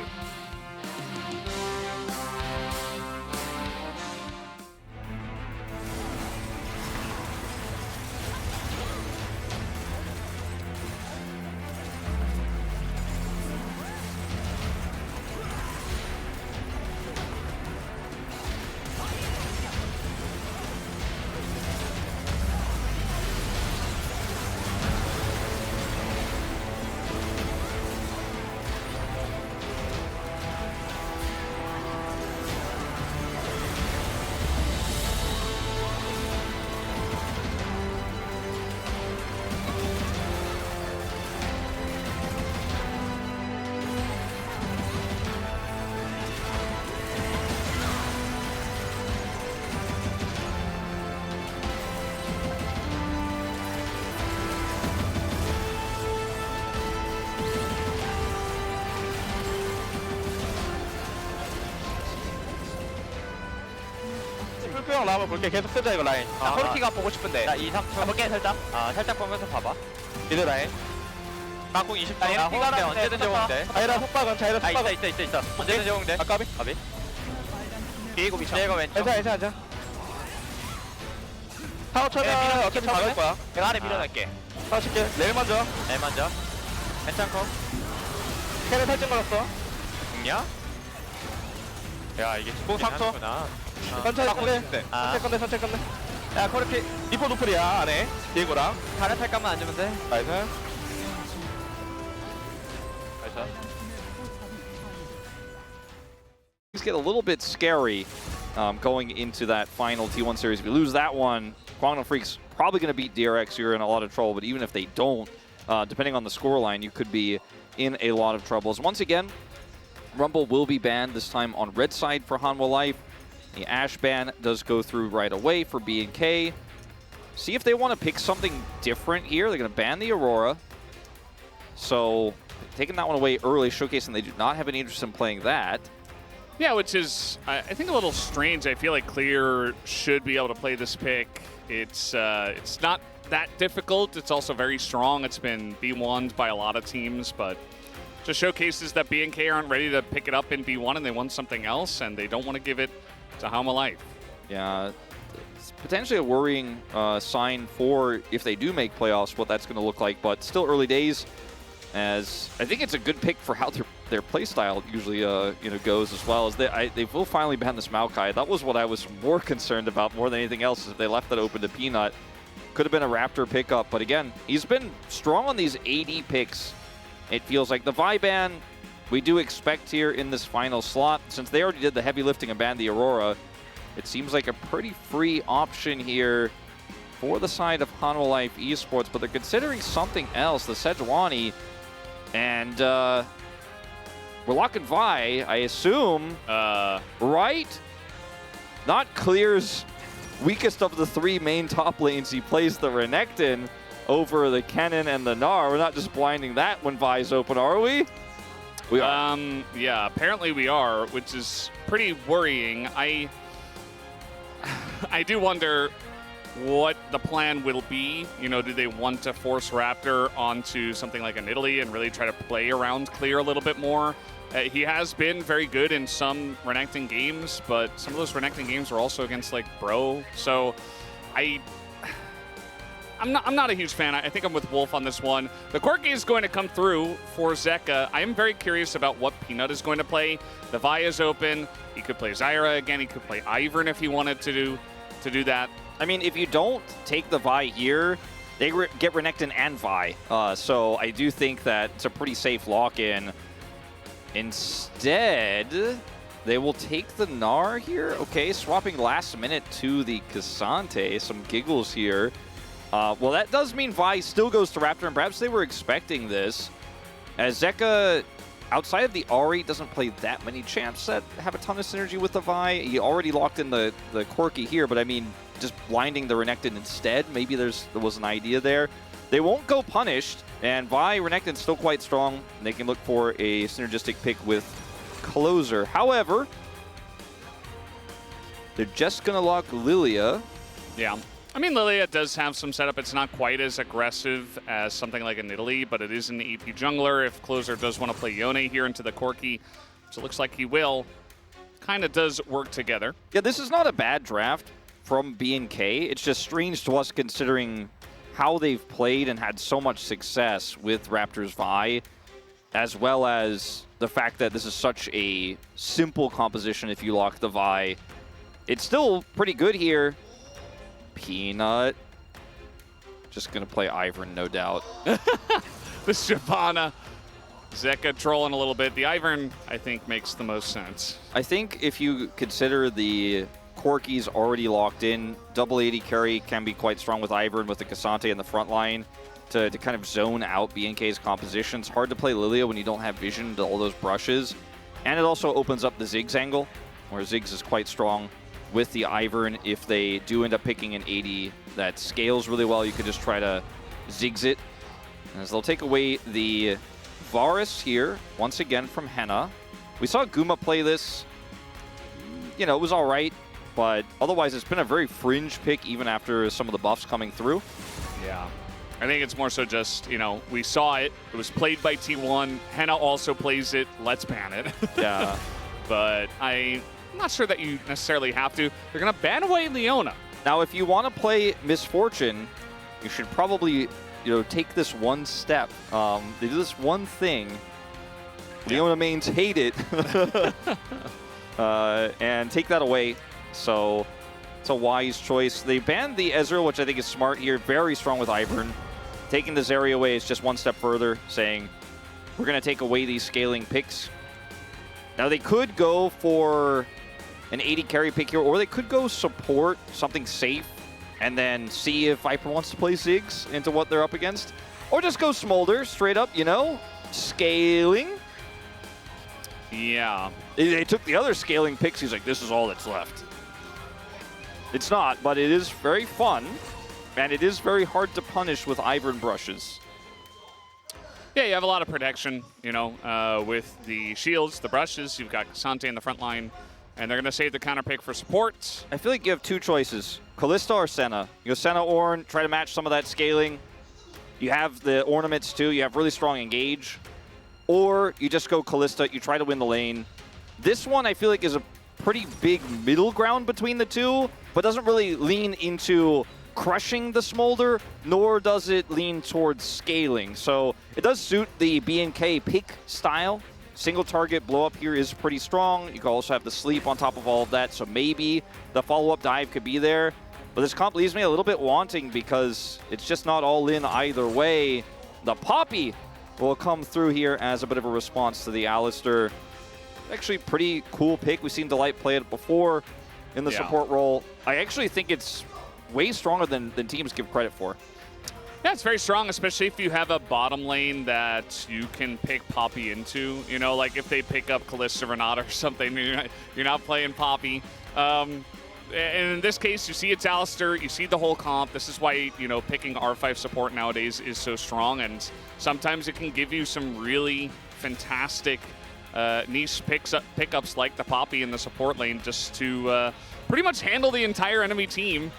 풀표형 한번 볼게. 계속 쓰자 이거 라인. 나 허리티가 보고 싶은데. 나 2, 3초 볼게 살짝. 살짝 보면서 봐봐. 미드 라인. 막공 20초. 나 호응돼 언제든 호응돼. 자이라 속박은 자이라 속박은. 있어. 언제든 호응돼. 까비. 까비. 비고 미쳐. 비에고 왼쪽. 괜찮아. 타워 쳐면 어차피 막을 거야. 내가 아래 밀어낼게. 타워 칠게. 내일 먼저. 내 먼저. 괜찮고. 캐를 살짝 걸었어. 죽냐? 야 이게 공 3초. 천천히 끝내. 천천히 끝내. 야 코르키 리포 노플이야 안에. 디에고랑. 다른 탈감만 안 주면 돼. 나이스. Things get a little bit scary going into that final T1 series. If you lose that one, Guangdong Freaks probably going to beat DRX. You're in a lot of trouble. But even if they don't, depending on the scoreline, you could be in a lot of troubles. Once again, Rumble will be banned, this time on red side for Hanwha Life. The Ash ban does go through right away for B&K. See if they want to pick something different here. They're going to ban the Aurora. So taking that one away early, showcasing they do not have any interest in playing that. Yeah, which is, I think, a little strange. I feel like Clear should be able to play this pick. It's not that difficult. It's also very strong. It's been B1'd by a lot of teams, but just showcases that B&K aren't ready to pick it up in B1 and they want something else, and they don't want to give it to Hanwha Life. Yeah, it's potentially a worrying sign for if they do make playoffs, what that's going to look like, but still early days. As I think it's a good pick for how their playstyle usually goes, as well as they will finally ban this Maokai. That was what I was more concerned about more than anything else, is if they left that open to Peanut. Could have been a Raptor pickup, but again, he's been strong on these AD picks. It feels like the Vi ban we do expect here in this final slot. Since they already did the heavy lifting and banned the Aurora, it seems like a pretty free option here for the side of Hanwha Life Esports, but they're considering something else, the Sejuani. And we're locking Vi, I assume. Right? Not Clear's weakest of the 3 main top lanes. He plays the Renekton over the Kennen and the Gnar. We're not just blinding that when Vi's open, are we? We are. Yeah, apparently we are, which is pretty worrying. I do wonder what the plan will be. You know, do they want to force Raptor onto something like an Italy and really try to play around Clear a little bit more? He has been very good in some Renekton games, but some of those Renekton games were also against, like, Bro. So I'm not a huge fan. I think I'm with Wolf on this one. The Corki is going to come through for Zeka. I am very curious about what Peanut is going to play. The Vi is open. He could play Zyra again. He could play Ivern if he wanted to do that. I mean, if you don't take the Vi here, they get Renekton and Vi. So I do think that it's a pretty safe lock-in. Instead, they will take the Gnar here. Okay, swapping last minute to the Cassante. Some giggles here. Well, that does mean Vi still goes to Raptor, and perhaps they were expecting this. As Zeka, outside of the Ahri, doesn't play that many champs that have a ton of synergy with the Vi. He already locked in the Corki here, but I mean, just blinding the Renekton instead, maybe there was an idea there. They won't go punished, and Vi, Renekton's still quite strong. They can look for a synergistic pick with Closer. However, they're just going to lock Lilia. Yeah. I mean, Lilia does have some setup. It's not quite as aggressive as something like an Italy, but it is an EP jungler. If Closer does want to play Yone here into the Corki, which it looks like he will, kind of does work together. Yeah, this is not a bad draft from B&K. It's just strange to us considering how they've played and had so much success with Raptors Vi, as well as the fact that this is such a simple composition if you lock the Vi. It's still pretty good here. Peanut. Just going to play Ivern, no doubt. The Shyvana. Zeka trolling a little bit. The Ivern, I think, makes the most sense. I think if you consider the Corki's already locked in, double 80 carry can be quite strong with Ivern, with the Cassante in the front line to kind of zone out B&K's composition. It's hard to play Lilia when you don't have vision to all those brushes. And it also opens up the Ziggs angle, where Ziggs is quite strong with the Ivern. If they do end up picking an 80 that scales really well, you could just try to Ziggs it. As they'll take away the Varus here, once again from Henna. We saw Guma play this. You know, it was all right, but otherwise it's been a very fringe pick even after some of the buffs coming through. Yeah. I think it's more so just, you know, we saw it. It was played by T1. Henna also plays it. Let's ban it. Yeah. But I'm not sure that you necessarily have to. They're going to ban away Leona. Now, if you want to play Misfortune, you should probably, take this one step. They do this one thing. Yeah. Leona mains hate it. And take that away. So it's a wise choice. They banned the Ezreal, which I think is smart here. Very strong with Ivern. Taking the Zarya away is just one step further, saying we're going to take away these scaling picks. Now, they could go for an 80 carry pick here, or they could go support something safe and then see if Viper wants to play Ziggs into what they're up against. Or just go Smolder, straight up, scaling. Yeah. They took the other scaling picks. He's like, this is all that's left. It's not, but it is very fun, and it is very hard to punish with Ivern brushes. Yeah, you have a lot of protection, with the shields, the brushes. You've got Cassante in the front line, and they're going to save the counter pick for support. I feel like you have two choices, Kalista or Senna. You go Senna, Ornn, try to match some of that scaling. You have the ornaments too. You have really strong engage. Or you just go Kalista, you try to win the lane. This one I feel like is a pretty big middle ground between the two, but doesn't really lean into crushing the Smolder, nor does it lean towards scaling. So it does suit the B&K pick style. Single target blow up here is pretty strong. You can also have the sleep on top of all of that, so maybe the follow-up dive could be there. But this comp leaves me a little bit wanting because it's just not all in either way. The Poppy will come through here as a bit of a response to the Alistar. Actually, pretty cool pick. We've seen Delight play it before in the support role. I actually think it's way stronger than teams give credit for. Yeah, it's very strong, especially if you have a bottom lane that you can pick Poppy into. Like if they pick up Kalista Renata or something, you're not playing Poppy. And in this case, you see it's Alistar, you see the whole comp. This is why, picking R5 support nowadays is so strong, and sometimes it can give you some really fantastic niche pickups like the Poppy in the support lane just to pretty much handle the entire enemy team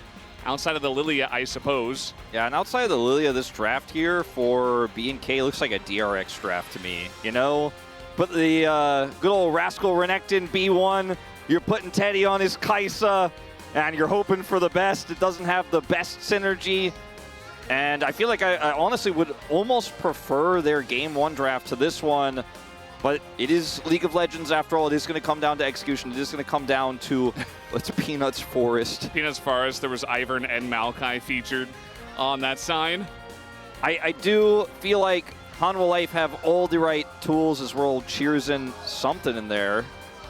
outside of the Lilia, I suppose. Yeah, and outside of the Lilia, this draft here for B&K looks like a DRX draft to me, But the good old Rascal Renekton B1, you're putting Teddy on his Kai'Sa, and you're hoping for the best. It doesn't have the best synergy. And I feel like I honestly would almost prefer their Game 1 draft to this one. But it is League of Legends after all. It is going to come down to execution. It is going to come down to what's Peanuts Forest. Peanuts Forest, there was Ivern and Maokai featured on that sign. I do feel like Hanwha Life have all the right tools as we're all cheersing something in there.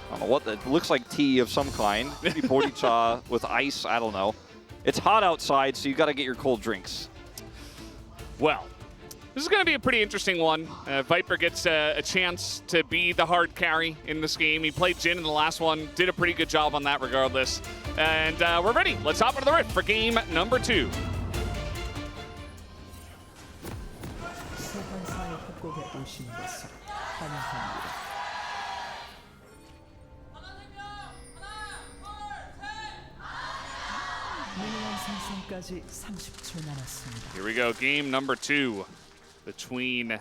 I don't know what that looks like, tea of some kind. Maybe Boricha with ice. I don't know. It's hot outside, so you got to get your cold drinks. Well, this is going to be a pretty interesting one. Viper gets a chance to be the hard carry in this game. He played Jhin in the last one, did a pretty good job on that regardless. And we're ready. Let's hop into the rift for game number 2. 세관사의 협곡에 오신 것을 환영합니다. 미니언 생성까지 30초 남았습니다. Here we go, game number 2 between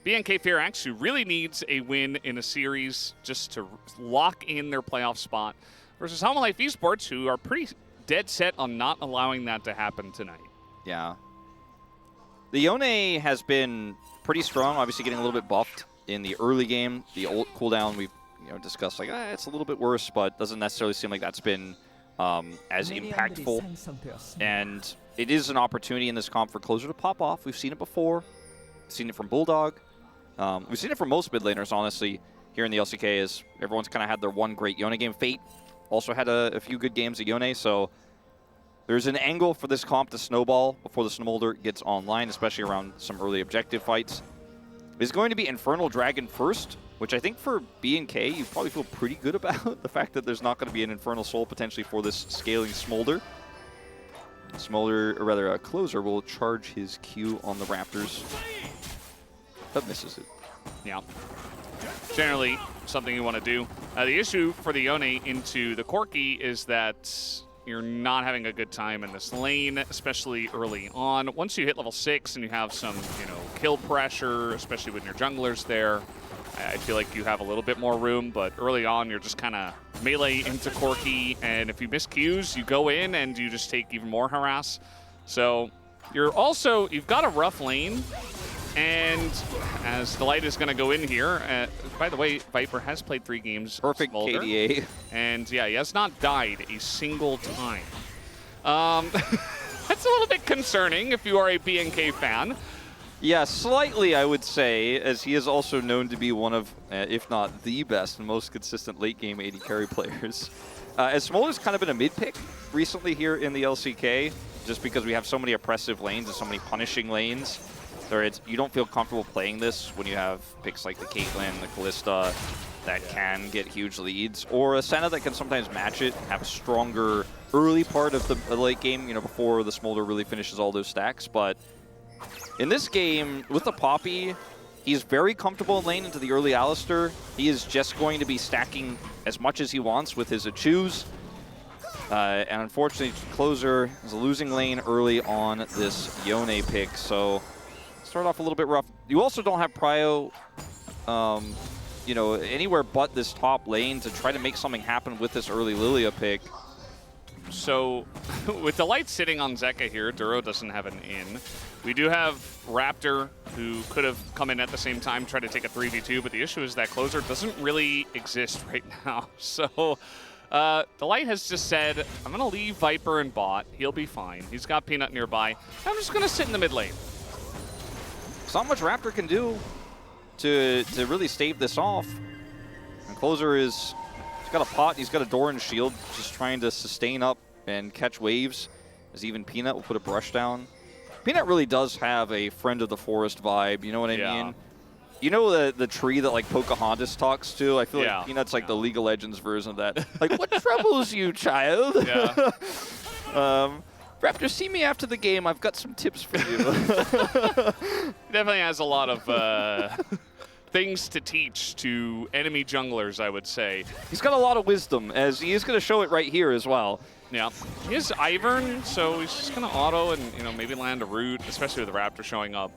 BNK Firax, who really needs a win in a series just to lock in their playoff spot, versus Home Life Esports, who are pretty dead set on not allowing that to happen tonight. Yeah. The Yone has been pretty strong, obviously getting a little bit buffed in the early game. The ult cooldown we've discussed, like, it's a little bit worse, but doesn't necessarily seem like that's been as impactful. And it is an opportunity in this comp for Closer to pop off. We've seen it before. We've seen it from Bulldog. We've seen it from most mid laners, honestly, here in the LCK, as everyone's kind of had their one great Yone game. Fate also had a few good games at Yone, so there's an angle for this comp to snowball before the Smolder gets online, especially around some early objective fights. It's going to be Infernal Dragon first, which I think for BNK, you probably feel pretty good about the fact that there's not going to be an Infernal Soul potentially for this scaling Smolder. Smolder, or rather, Closer will charge his Q on the Raptors. That misses it. Yeah. Generally, something you want to do. The issue for the Yone into the Corki is that you're not having a good time in this lane, especially early on. Once you hit level 6 and you have some, kill pressure, especially when your jungler's there, I feel like you have a little bit more room, but early on you're just kind of melee into Corki, and if you miss Qs, you go in and you just take even more harass. So you've got a rough lane, and as the light is going to go in here, by the way, Viper has played 3 games. Perfect Smolder, KDA. and yeah, he has not died a single time. That's a little bit concerning if you are a BNK fan. Yeah, slightly, I would say, as he is also known to be one of, if not the best and most consistent late-game AD carry players. As Smolder's kind of been a mid-pick recently here in the LCK, just because we have so many oppressive lanes and so many punishing lanes. You don't feel comfortable playing this when you have picks like the Caitlyn, the Kalista, that can get huge leads, or a Senna that can sometimes match it, have a stronger early part of the late game, before the Smolder really finishes all those stacks. But in this game, with the Poppy, he's very comfortable in lane into the early Alistar. He is just going to be stacking as much as he wants with his Achus. And unfortunately, Closer is a losing lane early on this Yone pick, so start off a little bit rough. You also don't have prio, anywhere but this top lane to try to make something happen with this early Lilia pick. So, with the light sitting on Zeka here, Duro doesn't have an in. We do have Raptor, who could have come in at the same time, try to take a 3v2, but the issue is that Closer doesn't really exist right now. So, the light has just said, I'm going to leave Viper and bot. He'll be fine. He's got Peanut nearby. I'm just going to sit in the mid lane. There's not much Raptor can do to really stave this off. And Closer he's got a pot, he's got a Doran shield, just trying to sustain up and catch waves, as even Peanut will put a brush down. Peanut really does have a friend of the forest vibe, you know what I mean? You know the tree that like Pocahontas talks to? I feel like Peanut's like the League of Legends version of that. Like, what troubles you, child? Yeah. Raptor, see me after the game. I've got some tips for you. Definitely has a lot of things to teach to enemy junglers, I would say. He's got a lot of wisdom, as he is going to show it right here as well. Yeah. He is Ivern, so he's just going to auto and maybe land a root, especially with the Raptor showing up.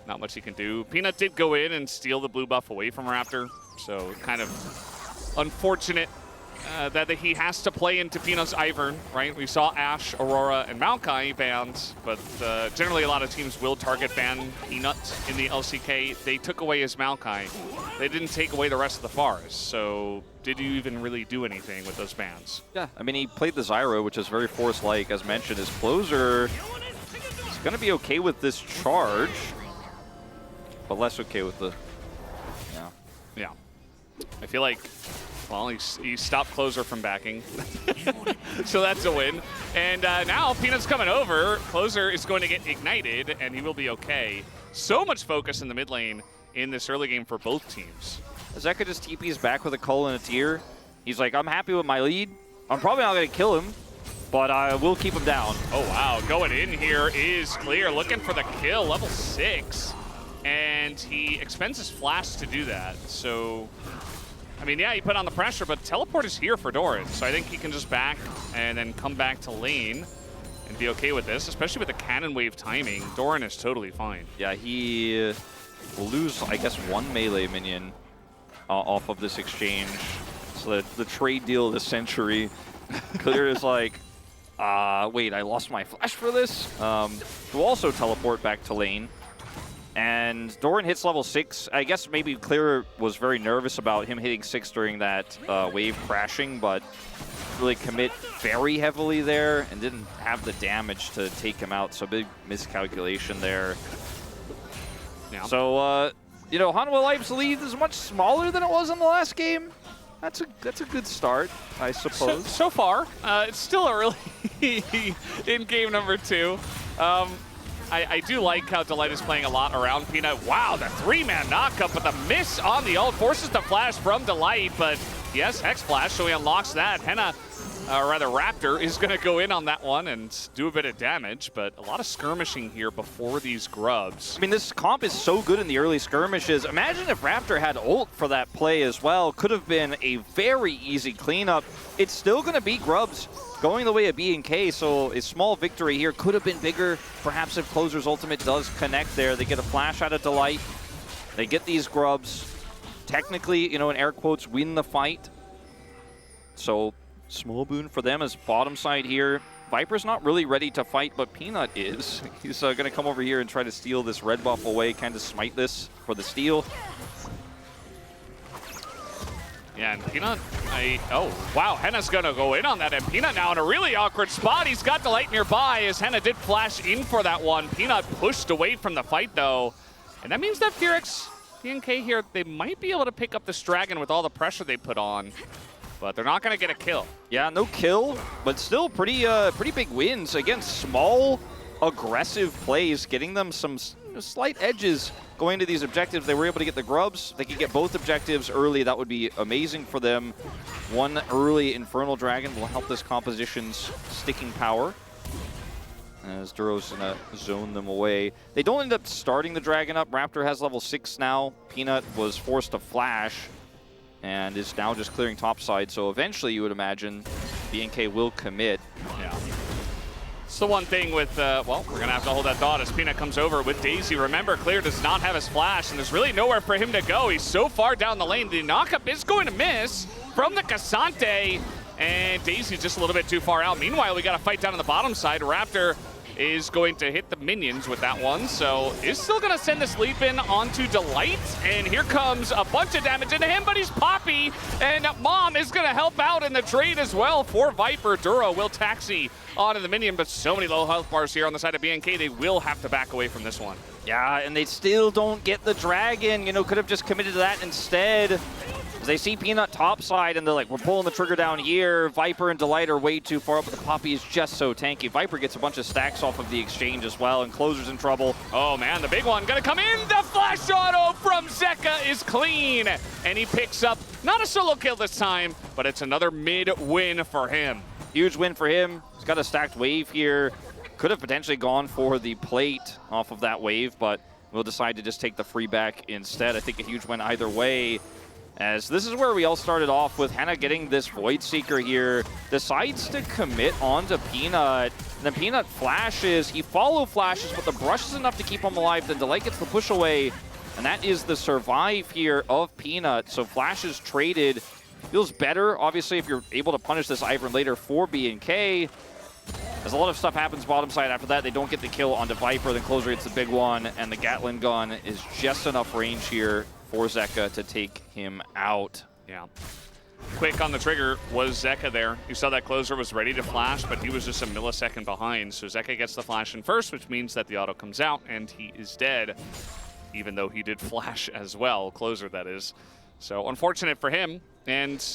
Not much he can do. Peanut did go in and steal the blue buff away from Raptor, so kind of unfortunate that he has to play into Peanut's Ivern, right? We saw Ashe, Aurora, and Maokai banned, but generally a lot of teams will target ban Peanut in the LCK. They took away his Maokai. They didn't take away the rest of the forest, so did you even really do anything with those bans? Yeah, I mean, he played the Zyra, which is very Force-like. As mentioned, his Closer is going to be okay with this charge, but less okay with the... Yeah. I feel like... Well, he stopped Closer from backing, so that's a win. And now Peanut's coming over. Closer is going to get ignited, and he will be okay. So much focus in the mid lane in this early game for both teams. Zeka just TP's back with a Cull and a Tear. He's like, I'm happy with my lead. I'm probably not going to kill him, but I will keep him down. Oh, wow. Going in here is Clear, looking for the kill, level 6. And he expends his flash to do that, so... I mean, yeah, he put on the pressure, but teleport is here for Doran, so I think he can just back and then come back to lane. and be okay with this, especially with the cannon wave timing. Doran is totally fine. Yeah, he will lose, I guess, one melee minion off of this exchange. So the trade deal of the century. Clear is like, wait, I lost my flash for this? We'll also teleport back to lane. And Doran hits level 6. I guess maybe Clear was very nervous about him hitting 6 during that wave crashing, but really commit very heavily there and didn't have the damage to take him out. So big miscalculation there. Yeah. So, you know, Hanwha Life's lead is much smaller than it was in the last game. That's a good start, I suppose. So far, it's still early in game number 2. I do like how Delight is playing a lot around Peanut. Wow, the 3-man knockup, but the miss on the ult forces the flash from Delight. But yes, Hex Flash, so he unlocks that. Henna, or rather Raptor, is going to go in on that one and do a bit of damage. But a lot of skirmishing here before these grubs. I mean, this comp is so good in the early skirmishes. Imagine if Raptor had ult for that play as well. Could have been a very easy cleanup. It's still going to be grubs going the way of B&K, so a small victory here could have been bigger. Perhaps if Closer's ultimate does connect there. They get a flash out of Delight. They get these grubs. Technically, you know, in air quotes, win the fight. So, small boon for them as bottom side here. Viper's not really ready to fight, but Peanut is. He's going to come over here and try to steal this red buff away, kind of smite this for the steal. Yeah, and Peanut, oh, wow, Henna's gonna go in on that, and Peanut now in a really awkward spot. He's got Delight nearby, as Henna did flash in for that one. Peanut pushed away from the fight, though, and that means that Fearix, B&K here, they might be able to pick up this dragon with all the pressure they put on, but they're not gonna get a kill. Yeah, no kill, but still pretty big wins. Again, small, aggressive plays, getting them some slight edges going to these objectives. They were able to get the grubs. They could get both objectives early. That would be amazing for them. One early Infernal Dragon will help this composition's sticking power, as Duro's going to zone them away. They don't end up starting the dragon up. Raptor has level 6 now. Peanut was forced to flash and is now just clearing topside. So eventually you would imagine B&K will commit. Yeah. It's the one thing with, well, we're going to have to hold that thought as Peanut comes over with Daisy. Remember, Clear does not have his flash, and there's really nowhere for him to go. He's so far down the lane. The knockup is going to miss from the Cassante, and Daisy's just a little bit too far out. Meanwhile, we got a fight down on the bottom side. Raptor is going to hit the minions with that one, so is still going to send this leap in onto Delight, and here comes a bunch of damage into him, but he's Poppy, and Mom is going to help out in the trade as well for Viper. Duro will taxi onto the minion, but so many low health bars here on the side of B&K, they will have to back away from this one. Yeah, and they still don't get the dragon. You know, could have just committed to that instead. They see Peanut topside, and they're like, we're pulling the trigger down here. Viper and Delight are way too far up, but the Poppy is just so tanky. Viper gets a bunch of stacks off of the exchange as well, and Closer's in trouble. Oh, man, the big one gonna come in. The flash auto from Zeka is clean, and he picks up not a solo kill this time, but it's another mid-win for him. Huge win for him. He's got a stacked wave here. Could have potentially gone for the plate off of that wave, but will decide to just take the free back instead. I think a huge win either way, as this is where we all started off with Henna getting this Void Seeker here. Decides to commit onto Peanut. And then Peanut flashes. He follow flashes, but the brush is enough to keep him alive. Then Delight gets the push away. And that is the survive here of Peanut. So flashes traded. Feels better, obviously, if you're able to punish this Ivern later for B&K. As a lot of stuff happens bottom side after that, they don't get the kill onto Viper. Then Closer gets the big one, and the Gatling gun is just enough range here for Zeka to take him out. Yeah. Quick on the trigger was Zeka there. You saw that Closer was ready to flash, but he was just a millisecond behind. So Zeka gets the flash in first, which means that the auto comes out, and he is dead, even though he did flash as well. Closer, that is. So unfortunate for him. And,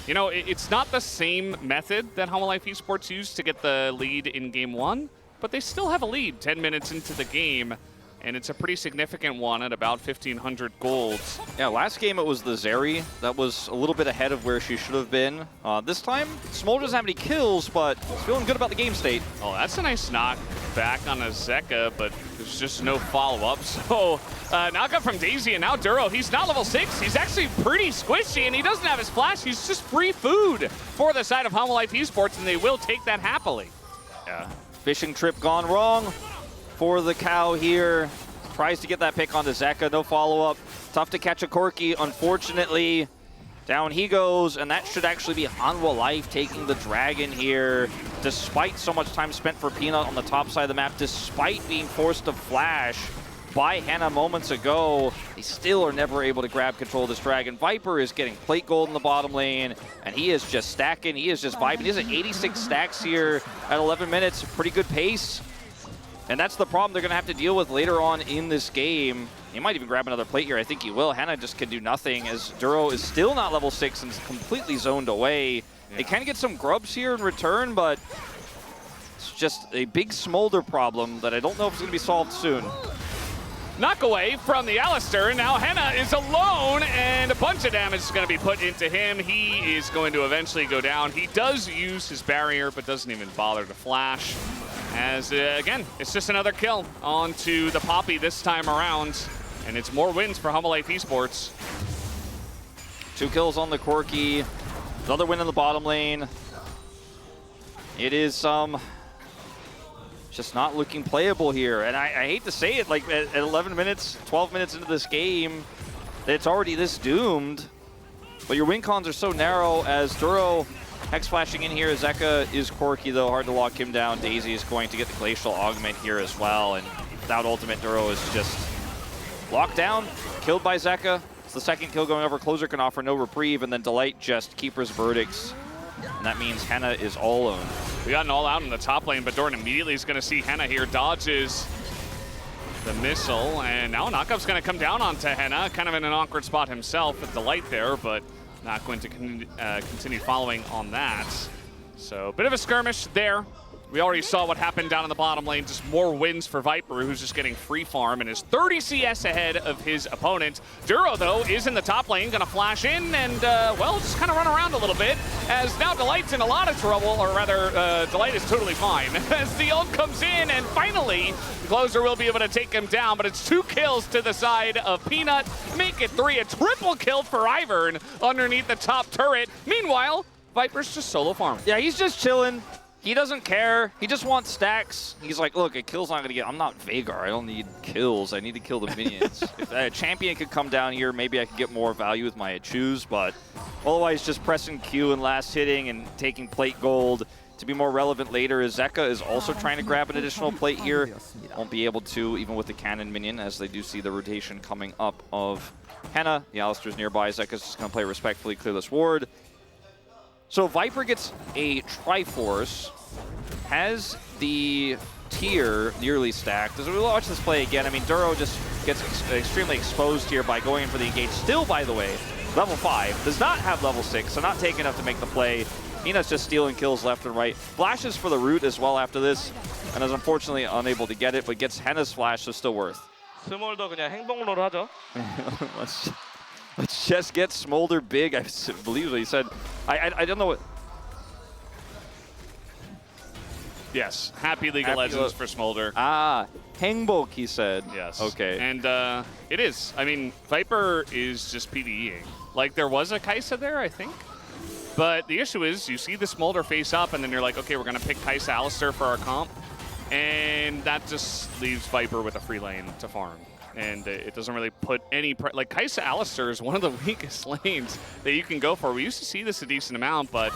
you know, it's not the same method that Hanwha Life Esports used to get the lead in Game 1, but they still have a lead 10 minutes into the game, and it's a pretty significant one at about 1,500 gold. Yeah, last game it was the Zeri that was a little bit ahead of where she should have been. This time, Smolder doesn't have any kills, but he's feeling good about the game state. Oh, that's a nice knock back on a Zeka, but there's just no follow-up. So, knockup from Daisy, and now Duro, he's not level 6. He's actually pretty squishy, and he doesn't have his flash. He's just free food for the side of Hanwha Life Esports, and they will take that happily. Yeah. Fishing trip gone wrong for the cow here. Tries to get that pick onto Zeka, no follow-up. Tough to catch a Corki, unfortunately. Down he goes, and that should actually be Hanwha Life taking the dragon here, despite so much time spent for Peanut on the top side of the map, despite being forced to flash by Henna moments ago. They still are never able to grab control of this dragon. Viper is getting plate gold in the bottom lane, and he is just stacking. He is just vibing. He has 86 stacks here at 11 minutes. Pretty good pace. And that's the problem they're going to have to deal with later on in this game. He might even grab another plate here. I think he will. Henna just can do nothing as Duro is still not level 6 and is completely zoned away. Yeah. They can get some grubs here in return, but it's just a big smolder problem that I don't know if it's going to be solved soon. Knock away from the Alistair. Now Henna is alone, and a bunch of damage is going to be put into him. He is going to eventually go down. He does use his barrier, but doesn't even bother to flash. As, again, it's just another kill onto the Poppy this time around. And it's more wins for Hanwha Life Esports. 2 kills on the Corki. Another win in the bottom lane. It is just not looking playable here. And I hate to say it, like at 11 minutes, 12 minutes into this game, it's already this doomed. But your win cons are so narrow as Duro Hex flashing in here. Zeka is Corki though, hard to lock him down. Daisy is going to get the Glacial Augment here as well. And without ultimate, Duro is just locked down, killed by Zeka. It's the second kill going over. Closer can offer no reprieve, and then Delight just Keeper's Verdicts. And that means Henna is all owned. We got an all out in the top lane, but Doran immediately is going to see Henna here. Dodges the missile, and now Knockup's going to come down onto Henna, kind of in an awkward spot himself with Delight there, but not going to continue following on that. So, bit of a skirmish there. We already saw what happened down in the bottom lane. Just more wins for Viper, who's just getting free farm and is 30 CS ahead of his opponent. Duro, though, is in the top lane, going to flash in and, well, just kind of run around a little bit, as now Delight's in a lot of trouble, or rather, Delight is totally fine. As the ult comes in, and finally, the Closer will be able to take him down, but it's 2 kills to the side of Peanut. Make it 3, a triple kill for Ivern underneath the top turret. Meanwhile, Viper's just solo farming. Yeah, he's just chilling. He doesn't care. He just wants stacks. He's like, look, a kill's not going to get... I'm not Vagar. I don't need kills. I need to kill the minions. If a champion could come down here, maybe I could get more value with my choose, but otherwise just pressing Q and last hitting and taking plate gold to be more relevant later. As Zeka is also trying to grab an additional plate here. Won't be able to, even with the cannon minion, as they do see the rotation coming up of Henna. The Alistair's nearby. Zeka's just going to play respectfully, clear this ward. So Viper gets a Triforce, has the tier nearly stacked. As we watch this play again, I mean, Duro just gets extremely exposed here by going in for the engage. Still, by the way, level 5, does not have level 6, so not taking enough to make the play. Peanut's just stealing kills left and right. Flashes for the root as well after this, and is unfortunately unable to get it, but gets Henna's flash, so still worth. 스몰도 그냥 행동으로 하죠. Let's just get Smolder big, I believe what he said. I don't know what... Yes, happy League of Legends for Smolder. Ah, Hengbok, he said. Yes. Okay. And it is. I mean, Viper is just PvEing. Like, there was a Kai'Sa there, I think. But the issue is, you see the Smolder face up, and then you're like, okay, we're going to pick Kai'Sa Alistair for our comp. And that just leaves Viper with a free lane to farm. And it doesn't really put any... like, Kai'Sa Alistair is one of the weakest lanes that you can go for. We used to see this a decent amount, but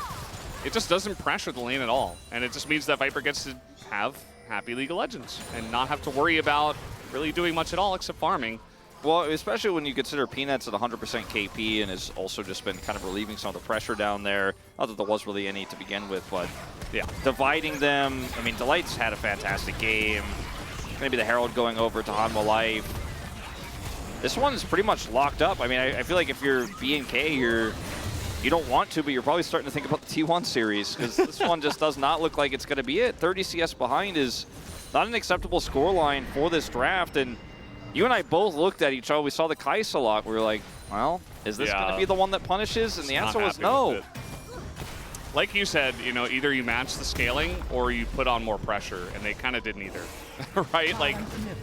it just doesn't pressure the lane at all. And it just means that Viper gets to have happy League of Legends and not have to worry about really doing much at all except farming. Well, especially when you consider Peanuts at 100% KP and has also just been kind of relieving some of the pressure down there. Not that there was really any to begin with, but yeah, dividing them. I mean, Delight's had a fantastic game. Maybe the Herald going over to Hanwha Life. This one is pretty much locked up. I mean, I feel like if you're BNK, you don't want to, but you're probably starting to think about the T1 series, because this one just does not look like it's going to be it. 30 CS behind is not an acceptable scoreline for this draft, and you and I both looked at each other. We saw the Kai'Sa lock. We were like, well, is this going to be the one that punishes? And the answer was no. like you said, you know, either you match the scaling or you put on more pressure, and they kind of did neither, right? Like,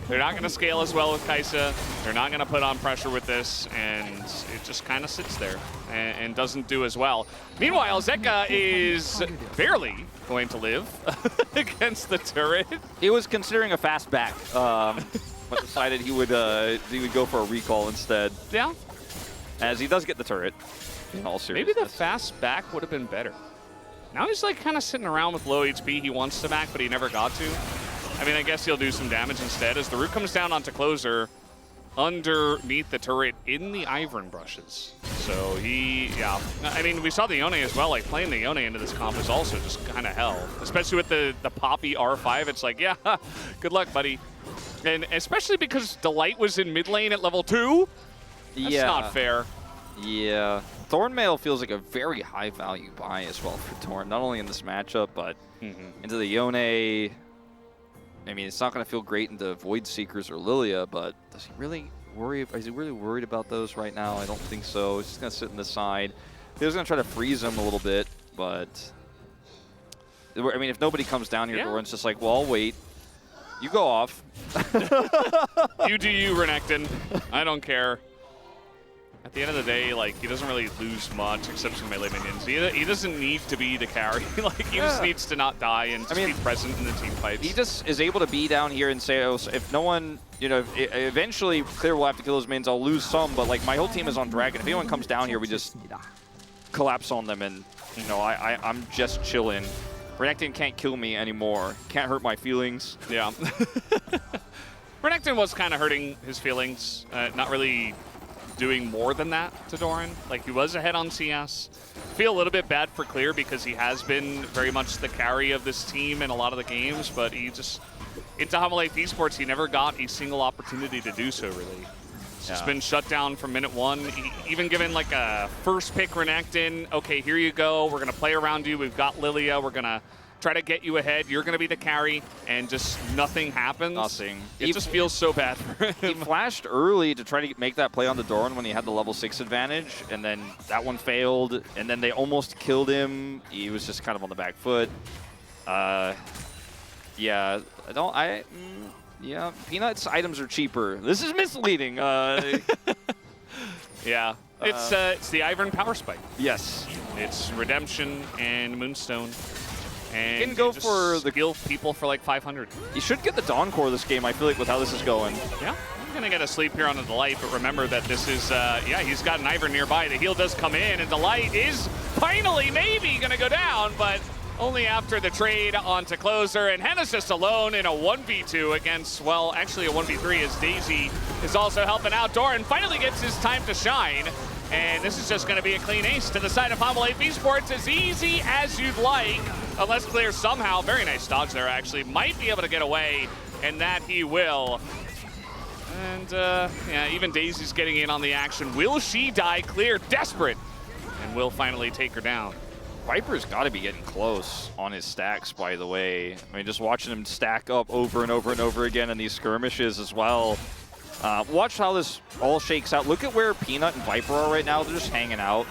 they're not going to scale as well with Kai'Sa. They're not going to put on pressure with this, and it just kind of sits there and doesn't do as well. Meanwhile, Zeka is barely going to live against the turret. He was considering a fast back, but decided he would go for a recall instead. Yeah. As he does get the turret. In all seriousness. Maybe the fast back would have been better. Now he's like kind of sitting around with low HP. He wants to back, but he never got to. I mean, I guess he'll do some damage instead as the root comes down onto Closer underneath the turret in the Ivern brushes. So he, yeah. I mean, we saw the Yone as well. Like, playing the Yone into this comp is also just kind of hell. Especially with the Poppy R5. It's like, yeah, good luck, buddy. And especially because Delight was in mid lane at level 2. That's not fair. Yeah. Thornmail feels like a very high value buy as well for Torn, not only in this matchup, but into the Yone. I mean, it's not going to feel great into Void Seekers or Lilia, but does he really worry? Is he really worried about those right now? I don't think so. He's just going to sit in the side. He was going to try to freeze him a little bit, but I mean, if nobody comes down here, Doran's just like, well, I'll wait. You go off. You do you, Renekton. I don't care. At the end of the day, like, he doesn't really lose much except some melee minions. He doesn't need to be the carry. Like, he just needs to not die and just be present in the team fights. He just is able to be down here and say, oh, if no one, you know, eventually Clear will have to kill his minions. I'll lose some, but like my whole team is on Dragon. If anyone comes down here, we just collapse on them, and you know, I'm just chilling. Renekton can't kill me anymore. Can't hurt my feelings. Yeah. Renekton was kind of hurting his feelings, not really doing more than that to Doran. Like, he was ahead on CS. Feel a little bit bad for Clear because he has been very much the carry of this team in a lot of the games, but he just, into Humble Esports, he never got a single opportunity to do so, really. It's just been shut down from minute one. He, even given like a first pick Renekton, okay, here you go, we're gonna play around you, we've got Lilia, we're gonna try to get you ahead, you're gonna be the carry, and just nothing happens. Nothing. It just feels so bad for him. He flashed early to try to make that play on the Doran when he had the level 6 advantage, and then that one failed, and then they almost killed him. He was just kind of on the back foot. Yeah, yeah, Peanut's items are cheaper. This is misleading. Yeah, it's the Ivern Power Spike. Yes. It's Redemption and Moonstone. And Can go just for the skill people for like 500. He should get the Dawn Core this game, I feel like, with how this is going. Yeah, I'm going to get a sleep here on the Delight, but remember that this is, yeah, he's got an Ivern nearby. The heal does come in, and Delight is finally maybe going to go down, but only after the trade onto Closer, and Henna's just alone in a 1v2 against, well, actually a 1v3 as Daisy is also helping out. Doran finally gets his time to shine, and this is just going to be a clean ace to the side of Humble Esports, as easy as you'd like, unless Clear somehow, very nice dodge there actually, might be able to get away, and that he will. And yeah, even Daisy's getting in on the action. Will she die? Clear desperate, and will finally take her down. Viper's got to be getting close on his stacks, by the way. I mean, just watching him stack up over and over and over again in these skirmishes as well. Watch how this all shakes out. Look at where Peanut and Viper are right now. They're just hanging out.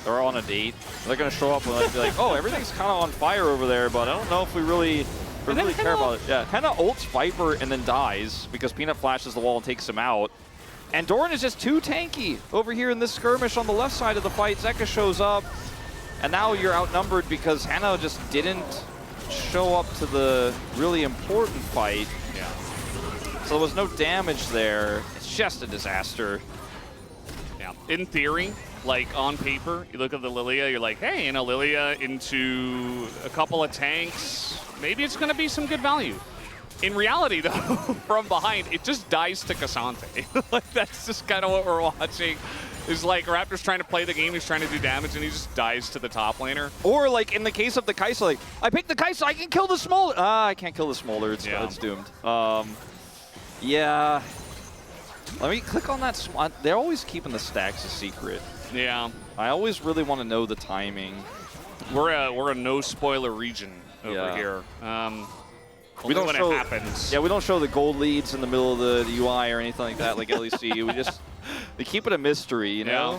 They're on a date. They're going to show up and be like, oh, everything's kind of on fire over there, but I don't know if we really care about it. Yeah, Henna ults Viper and then dies because Peanut flashes the wall and takes him out. And Doran is just too tanky over here in this skirmish on the left side of the fight. Zeka shows up. And now you're outnumbered because Henna just didn't show up to the really important fight. Yeah. So there was no damage there. It's just a disaster. Yeah. In theory, like on paper, you look at the Lilia, you're like, hey, you know, Lilia into a couple of tanks, maybe it's going to be some good value. In reality, though, from behind, it just dies to Cassante. Like, that's just kind of what we're watching. Is like Raptor's trying to play the game, he's trying to do damage, and he just dies to the top laner. Or like in the case of the Kai'Sa, like, I picked the Kai'Sa, I can kill the Smolder. I can't kill the Smolder, it's doomed. Yeah. Let me click on that. They're always keeping the stacks a secret. Yeah. I always really want to know the timing. We're a no spoiler region over here. We don't when show, it happens. Yeah, we don't show the gold leads in the middle of the UI or anything like that, like LEC. We just, they keep it a mystery, you know?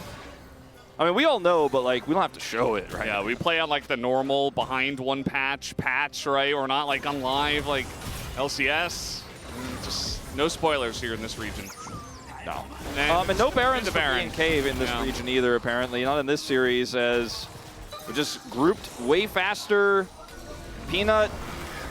I mean, we all know, but like we don't have to show it, right? Yeah, we play on like the normal behind one patch, right? Or not like on live, like LCS. Just no spoilers here in this region. No. And no Barons the for Baron. Cave in this region either, apparently. Not in this series, as we just grouped way faster. Peanut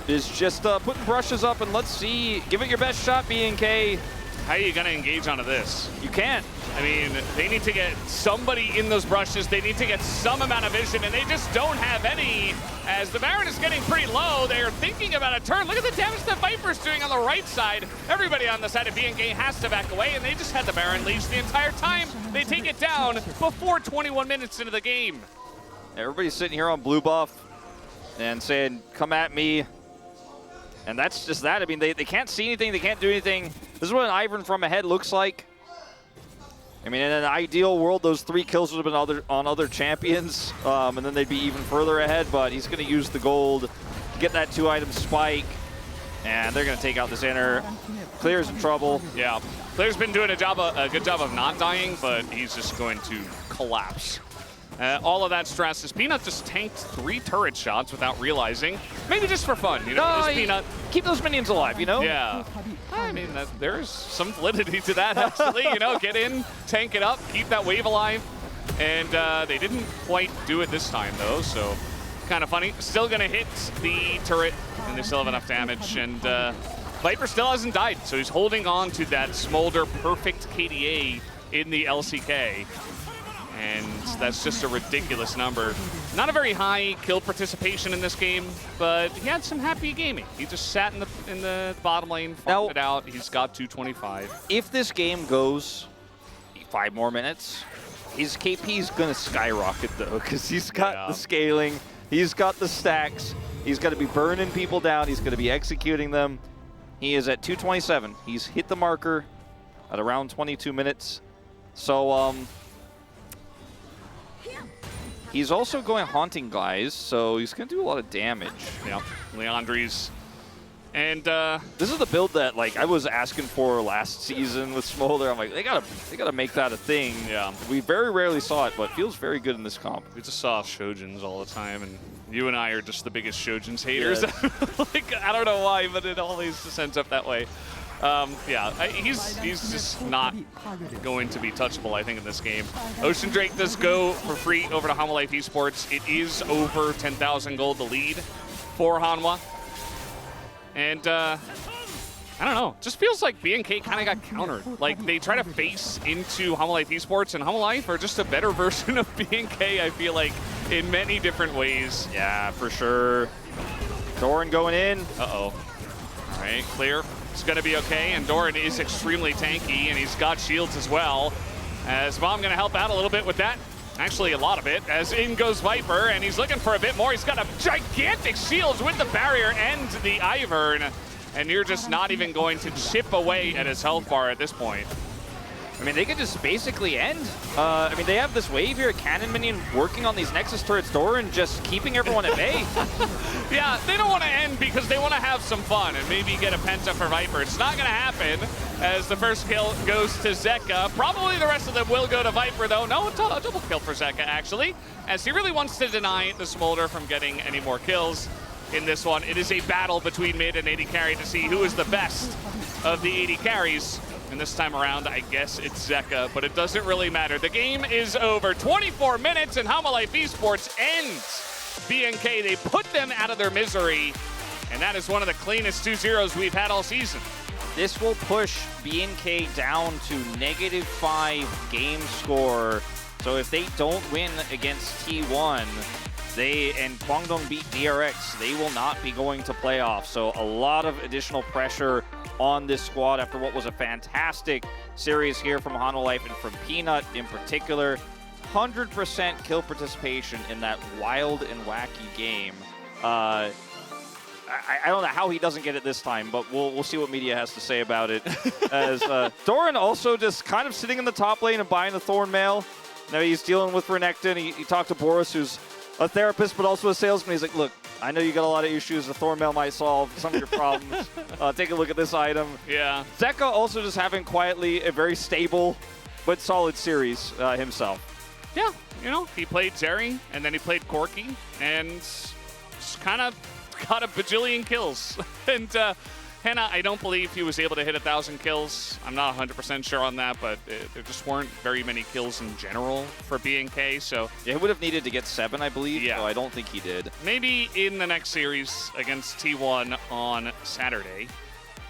is just putting brushes up, and let's see. Give it your best shot, BNK. How are you going to engage onto this? You can't. I mean, they need to get somebody in those brushes. They need to get some amount of vision, and they just don't have any. As the Baron is getting pretty low, they are thinking about a turn. Look at the damage that Viper's doing on the right side. Everybody on the side of BNK has to back away, and they just had the Baron leash the entire time. They take it down before 21 minutes into the game. Everybody's sitting here on blue buff and saying, come at me. And that's just that. I mean, they can't see anything. They can't do anything. This is what an Ivern from ahead looks like. I mean, in an ideal world, those 3 kills would have been on other champions, and then they'd be even further ahead, but he's going to use the gold to get that 2-item spike, and they're going to take out this inner. Clear's in trouble. Yeah, Clear's been doing a good job of not dying, but he's just going to collapse. All of that stress is Peanut just tanked 3 turret shots without realizing. Maybe just for fun, you know, No, Peanut. Keep those minions alive, you know? Yeah. I mean, there's some validity to that, actually. You know, get in, tank it up, keep that wave alive. And they didn't quite do it this time, though, so kind of funny. Still going to hit the turret, and they still have enough damage. And Viper still hasn't died, so he's holding on to that Smolder perfect KDA in the LCK. And that's just a ridiculous number. Not a very high kill participation in this game, but he had some happy gaming. He just sat in the bottom lane, farmed it out. He's got 225. If this game goes 5 more minutes, his KP's going to skyrocket, though, because he's got the scaling, he's got the stacks, he's got to be burning people down, he's going to be executing them. He is at 227. He's hit the marker at around 22 minutes. So, he's also going Haunting Guys, so he's going to do a lot of damage. Yeah, Leandri's. And this is the build that like I was asking for last season with Smolder. I'm like, they gotta make that a thing. Yeah. We very rarely saw it, but it feels very good in this comp. we just saw Shojins all the time, and you and I are just the biggest Shojins haters. Yes. Like, I don't know why, but it always just ends up that way. Yeah, he's just not going to be touchable, I think, in this game. Ocean Drake does go for free over to Hanwha Life Esports. It is over 10,000 gold, the lead for Hanwha. And I don't know, just feels like BNK kind of got countered. Like, they try to face into Hanwha Life Esports, and Hanwha Life are just a better version of BNK, I feel like, in many different ways. Yeah, for sure. Doran going in. Uh-oh. All right, clear. It's going to be okay, and Doran is extremely tanky, and he's got shields as well. As Bomb going to help out a little bit with that. Actually, a lot of it, as in goes Viper, and he's looking for a bit more. He's got a gigantic shields with the barrier and the Ivern, and you're just not even going to chip away at his health bar at this point. I mean, they could just basically end. I mean, they have this wave here, Cannon Minion working on these Nexus turrets, Doran just keeping everyone at bay. Yeah, they don't want to end because they want to have some fun and maybe get a penta for Viper. It's not going to happen as the first kill goes to Zeka. Probably the rest of them will go to Viper, though. No, a double kill for Zeka, actually, as he really wants to deny the Smolder from getting any more kills in this one. It is a battle between mid and AD carry to see who is the best of the AD carries. And this time around, I guess it's Zeka, but it doesn't really matter. The game is over. 24 minutes, and Hanwha Life Esports ends BNK. They put them out of their misery, and that is one of the cleanest 2-0s we've had all season. This will push BNK down to -5 game score. So if they don't win against T1, and Guangdong beat DRX, they will not be going to playoffs. So a lot of additional pressure on this squad after what was a fantastic series here from Hanwha Life and from Peanut in particular. 100% kill participation in that wild and wacky game. I don't know how he doesn't get it this time, but we'll see what media has to say about it. As Doran also just kind of sitting in the top lane and buying the Thorn Mail. Now he's dealing with Renekton. He talked to Boris, who's a therapist, but also a salesman. He's like, look, I know you got a lot of issues. The Thorn Mail might solve some of your problems. Take a look at this item. Yeah. Zeka also just having quietly a very stable but solid series himself. Yeah, you know, he played Zeri, and then he played Corki, and just kind of got a bajillion kills. And Henna, I don't believe he was able to hit 1,000 kills. I'm not 100% sure on that, but there just weren't very many kills in general for BNK, so... Yeah, he would have needed to get 7, I believe, Yeah. so I don't think he did. Maybe in the next series against T1 on Saturday.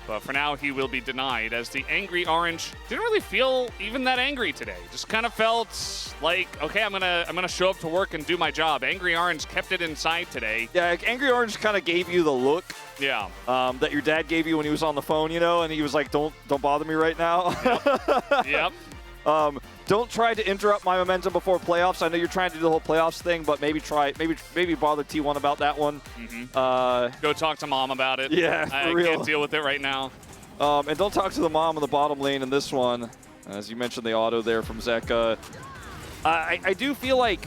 But for now, he will be denied as the Angry Orange didn't really feel even that angry today. Just kind of felt like, okay, I'm gonna show up to work and do my job. Angry Orange kept it inside today. Yeah, Angry Orange kind of gave you the look Yeah. that your dad gave you when he was on the phone, you know, and he was like, don't bother me right now. Yep. Don't try to interrupt my momentum before playoffs. I know you're trying to do the whole playoffs thing, but maybe bother T1 about that one. Go talk to mom about it. Yeah, for I real. can't deal with it right now. And don't talk to the mom in the bottom lane in this one. As you mentioned, the auto there from Zeka. I do feel like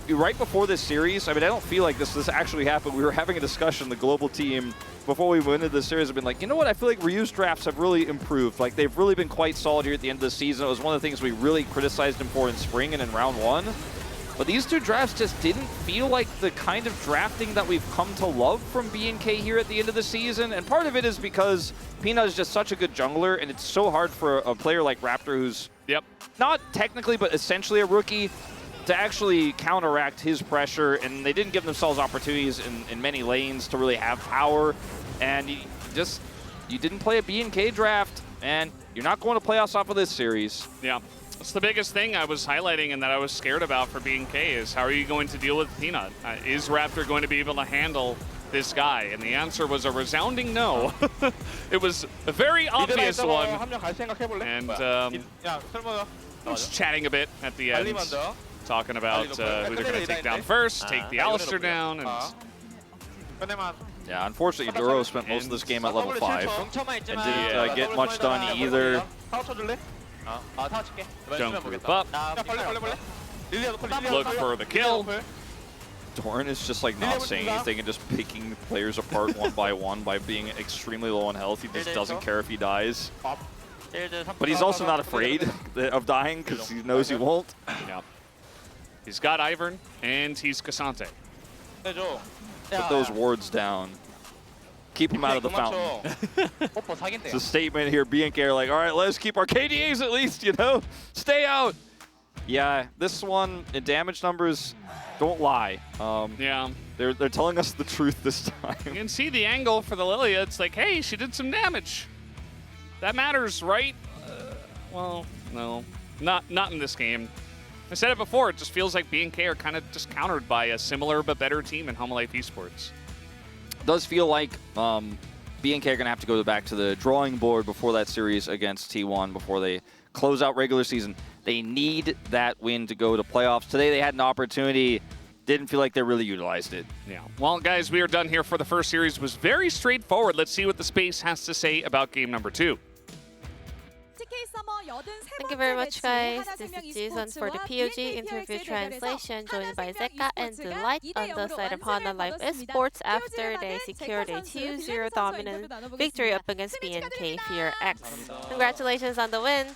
right before this series, I mean, I don't feel like this actually happened. We were having a discussion, the global team, before we went into this series, have been like, you know what, I feel like Ryu's drafts have really improved. Like, they've really been quite solid here at the end of the season. It was one of the things we really criticized him for in spring and in round 1. But these 2 drafts just didn't feel like the kind of drafting that we've come to love from BNK here at the end of the season. And part of it is because Peanut is just such a good jungler, and it's so hard for a player like Raptor, who's not technically, but essentially a rookie, to actually counteract his pressure. And they didn't give themselves opportunities in many lanes to really have power. And you didn't play a BNK draft, and you're not going to playoffs off of this series. Yeah. That's the biggest thing I was highlighting and that I was scared about for BNK is how are you going to deal with Peanut? Is Raptor going to be able to handle this guy? And the answer was a resounding no. It was a very obvious one. And just chatting a bit at the end, talking about who they're going to take down first, take the Alistair down, and Yeah, unfortunately, Duro spent most of this game at level 5 and didn't get much done either. don't group up, look for the kill. Doran is just like not saying anything and just picking players apart one by one by being extremely low on health. He just doesn't care if he dies. But he's also not afraid of dying because he knows he won't. Yeah. He's got Ivern and he's Cassante. Put those wards down. Keep him out of the fountain. It's a statement here. BNK are like, all right, let's keep our KDAs at least, you know? Stay out. Yeah, this one, in damage numbers, don't lie. Yeah. They're telling us the truth this time. You can see the angle for the Lilia. It's like, hey, she did some damage. That matters, right? Well, no. Not in this game. I said it before, it just feels like BNK are kind of just countered by a similar but better team in Home Life Esports. It does feel like BNK are going to have to go back to the drawing board before that series against T1, before they close out regular season. They need that win to go to playoffs. Today they had an opportunity. Didn't feel like they really utilized it. Yeah. Well, guys, we are done here for the first series. It was very straightforward. Let's see what the space has to say about game number 2. Thank you very much, guys. This is Jason for the POG interview translation, joined by Zeka and Delight on the side of Hana Life Esports after they secured a 2-0 dominant victory up against BNK Fear X. Congratulations on the win.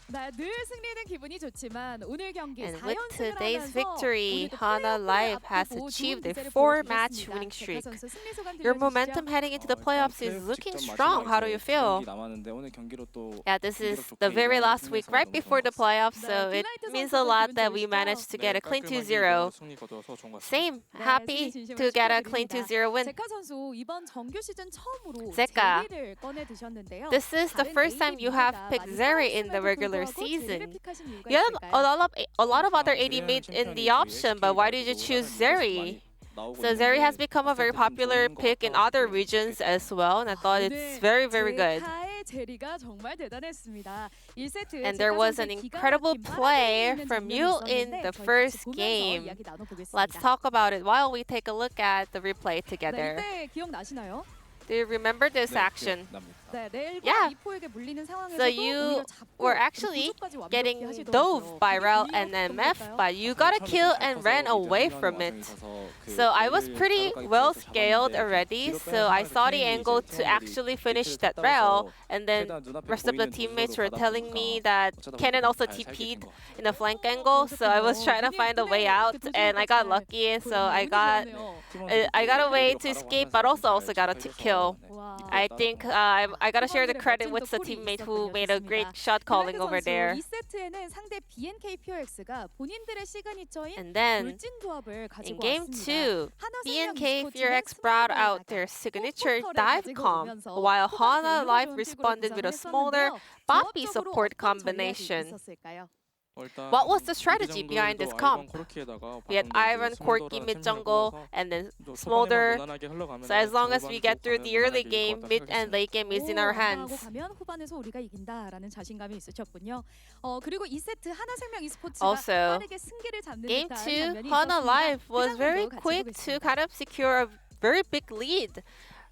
And with today's victory, Hana Life has achieved a 4-match winning streak. Your momentum heading into the playoffs is looking strong. How do you feel? Yeah, this is the very last week right before the playoffs, so it means a lot that we managed to get a clean 2-0. Same, happy to get a clean 2-0 win. Zeka, this is the first time you have picked Zeri in the regular season. You had a lot of other AD made in the option, but why did you choose Zeri? So Zeri has become a very popular pick in other regions as well, and I thought it's very, very good. And there was an incredible play from you in the first game. Let's talk about it while we take a look at the replay together. Do you remember this action? Yeah. So you were actually getting dove by Rel and MF, but you got a kill and ran away from it. So I was pretty well scaled already, so I saw the angle to actually finish that Rel, and then rest of the teammates were telling me that Cannon also TP'd in the flank angle, so I was trying to find a way out, and I got lucky, so I got a way to escape, but also got a kill. I think I gotta share the credit with the teammate who made a great shot calling over there. And then in game 2, BNK FureX brought out their signature dive comp, while Hana Life responded with a smaller Poppy support combination. What was the strategy behind this comp? We had Iron, Corky, mid jungle, and then Smolder. So as long as we get through the early game, mid and late game is in our hands. Also, game 2, Hana Life was very quick to kind of secure a very big lead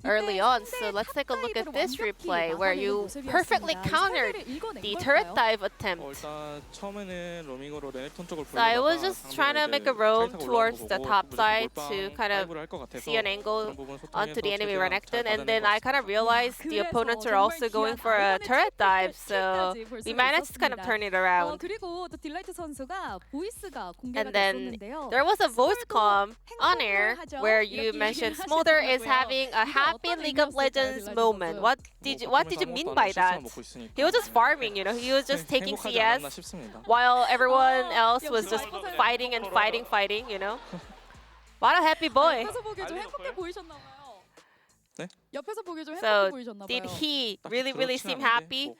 early on. So let's take a look at this replay where you perfectly countered the turret dive attempt. So I was just trying to make a roam towards the top side to kind of see an angle onto the enemy Renekton, and then I kind of realized the opponents are also going for a turret dive, so we managed to kind of turn it around. And then there was a voice comm on air where you mentioned Smolder is having a happy League of Legends moment. What did you mean by that? He was just farming, you know. He was just taking CS while everyone else was just fighting, you know. What a happy boy. So did he really seem happy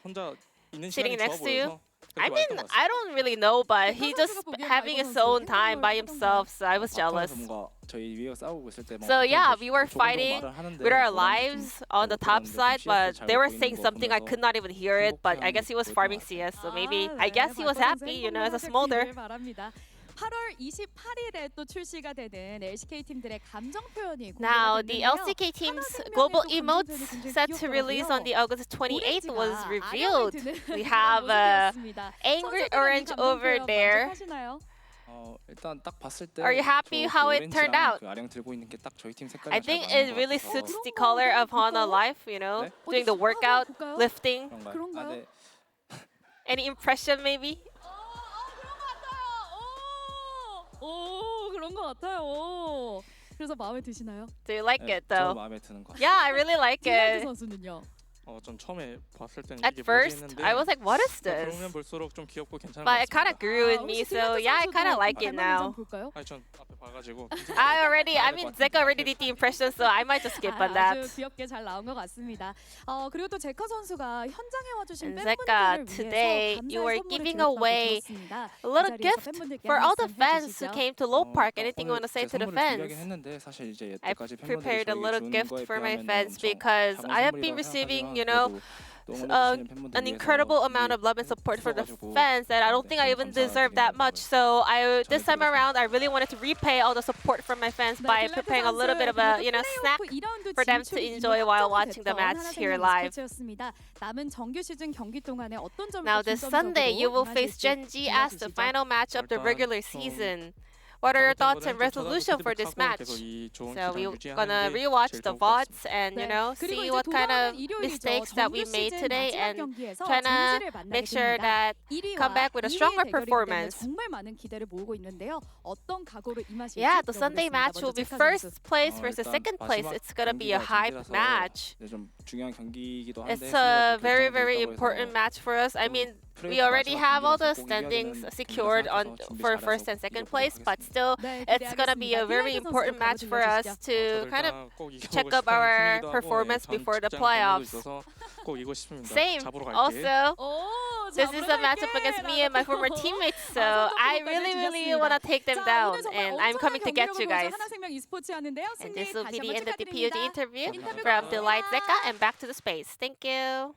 sitting next to you? I mean, I don't really know, but he just having his own time by himself, so I was jealous. So yeah, we were fighting with our lives on the top side, but they were saying something I could not even hear it, but I guess he was farming CS, so maybe, I guess he was happy, you know, as a Smolder. 8월 28일에 또 출시가 되는 LCK 팀들의 감정 표현이 Now, the LCK team's global emotes set to release on the August 28th was revealed. We have angry orange over there. Are you happy how it turned out? I think it really suits the color of Hana Life, you know, doing the workout, lifting. Any impression maybe? 오, 그런 것 같아요. 그래서 마음에 드시나요? Do you like it though? Yeah, I really like it. 선수는요? 전 처음에 봤을 때는 At 이게 뭐지 first, 했는데 I was like, what is this? 보면 볼수록 좀 귀엽고 괜찮은 것 But it kind 같습니다. of grew in me, so yeah, I kind of like it now. 아니 전 앞에 봐가지고 I mean, Zeka already did the impression, so I might just skip on that. 아주 귀엽게 잘 나온 것 같습니다. 그리고 또 제카 선수가 현장에 와주신 And 팬분들을 Zeka, 위해서 today you were 감사의 giving 선물을 away 드렸습니다. a little 이 자리에서 gift 팬분들께 for 한 all the 말씀 fans who 해주시죠. came to Low Park. Anything you want to say to the fans? I I prepared a little gift for my fans because I have been receiving, you know, an incredible amount of love and support for the fans that I don't think I even deserve that much. So this time around, I really wanted to repay all the support from my fans by preparing a little bit of a, you know, snack for them to enjoy while watching the match here live. Now this Sunday, you will face Gen G as the final match of the regular season. What are your thoughts and resolution for this match? So we're gonna rewatch the VODs and, you know, see what kind of mistakes that we made today and try to make sure that come back with a stronger performance. Yeah, the Sunday match will be first place versus second place. It's gonna be a hype match. It's a very important match for us. I mean, we already have all the standings secured for first and second place, but still, it's gonna be a very important match for us to kind of check up our performance before the playoffs. Same. Also, this is a matchup against me and my former teammates, so I really want to take them down, and I'm coming to get you guys. And this will be the end of the POD interview from Delight Zeka, and back to the space. Thank you.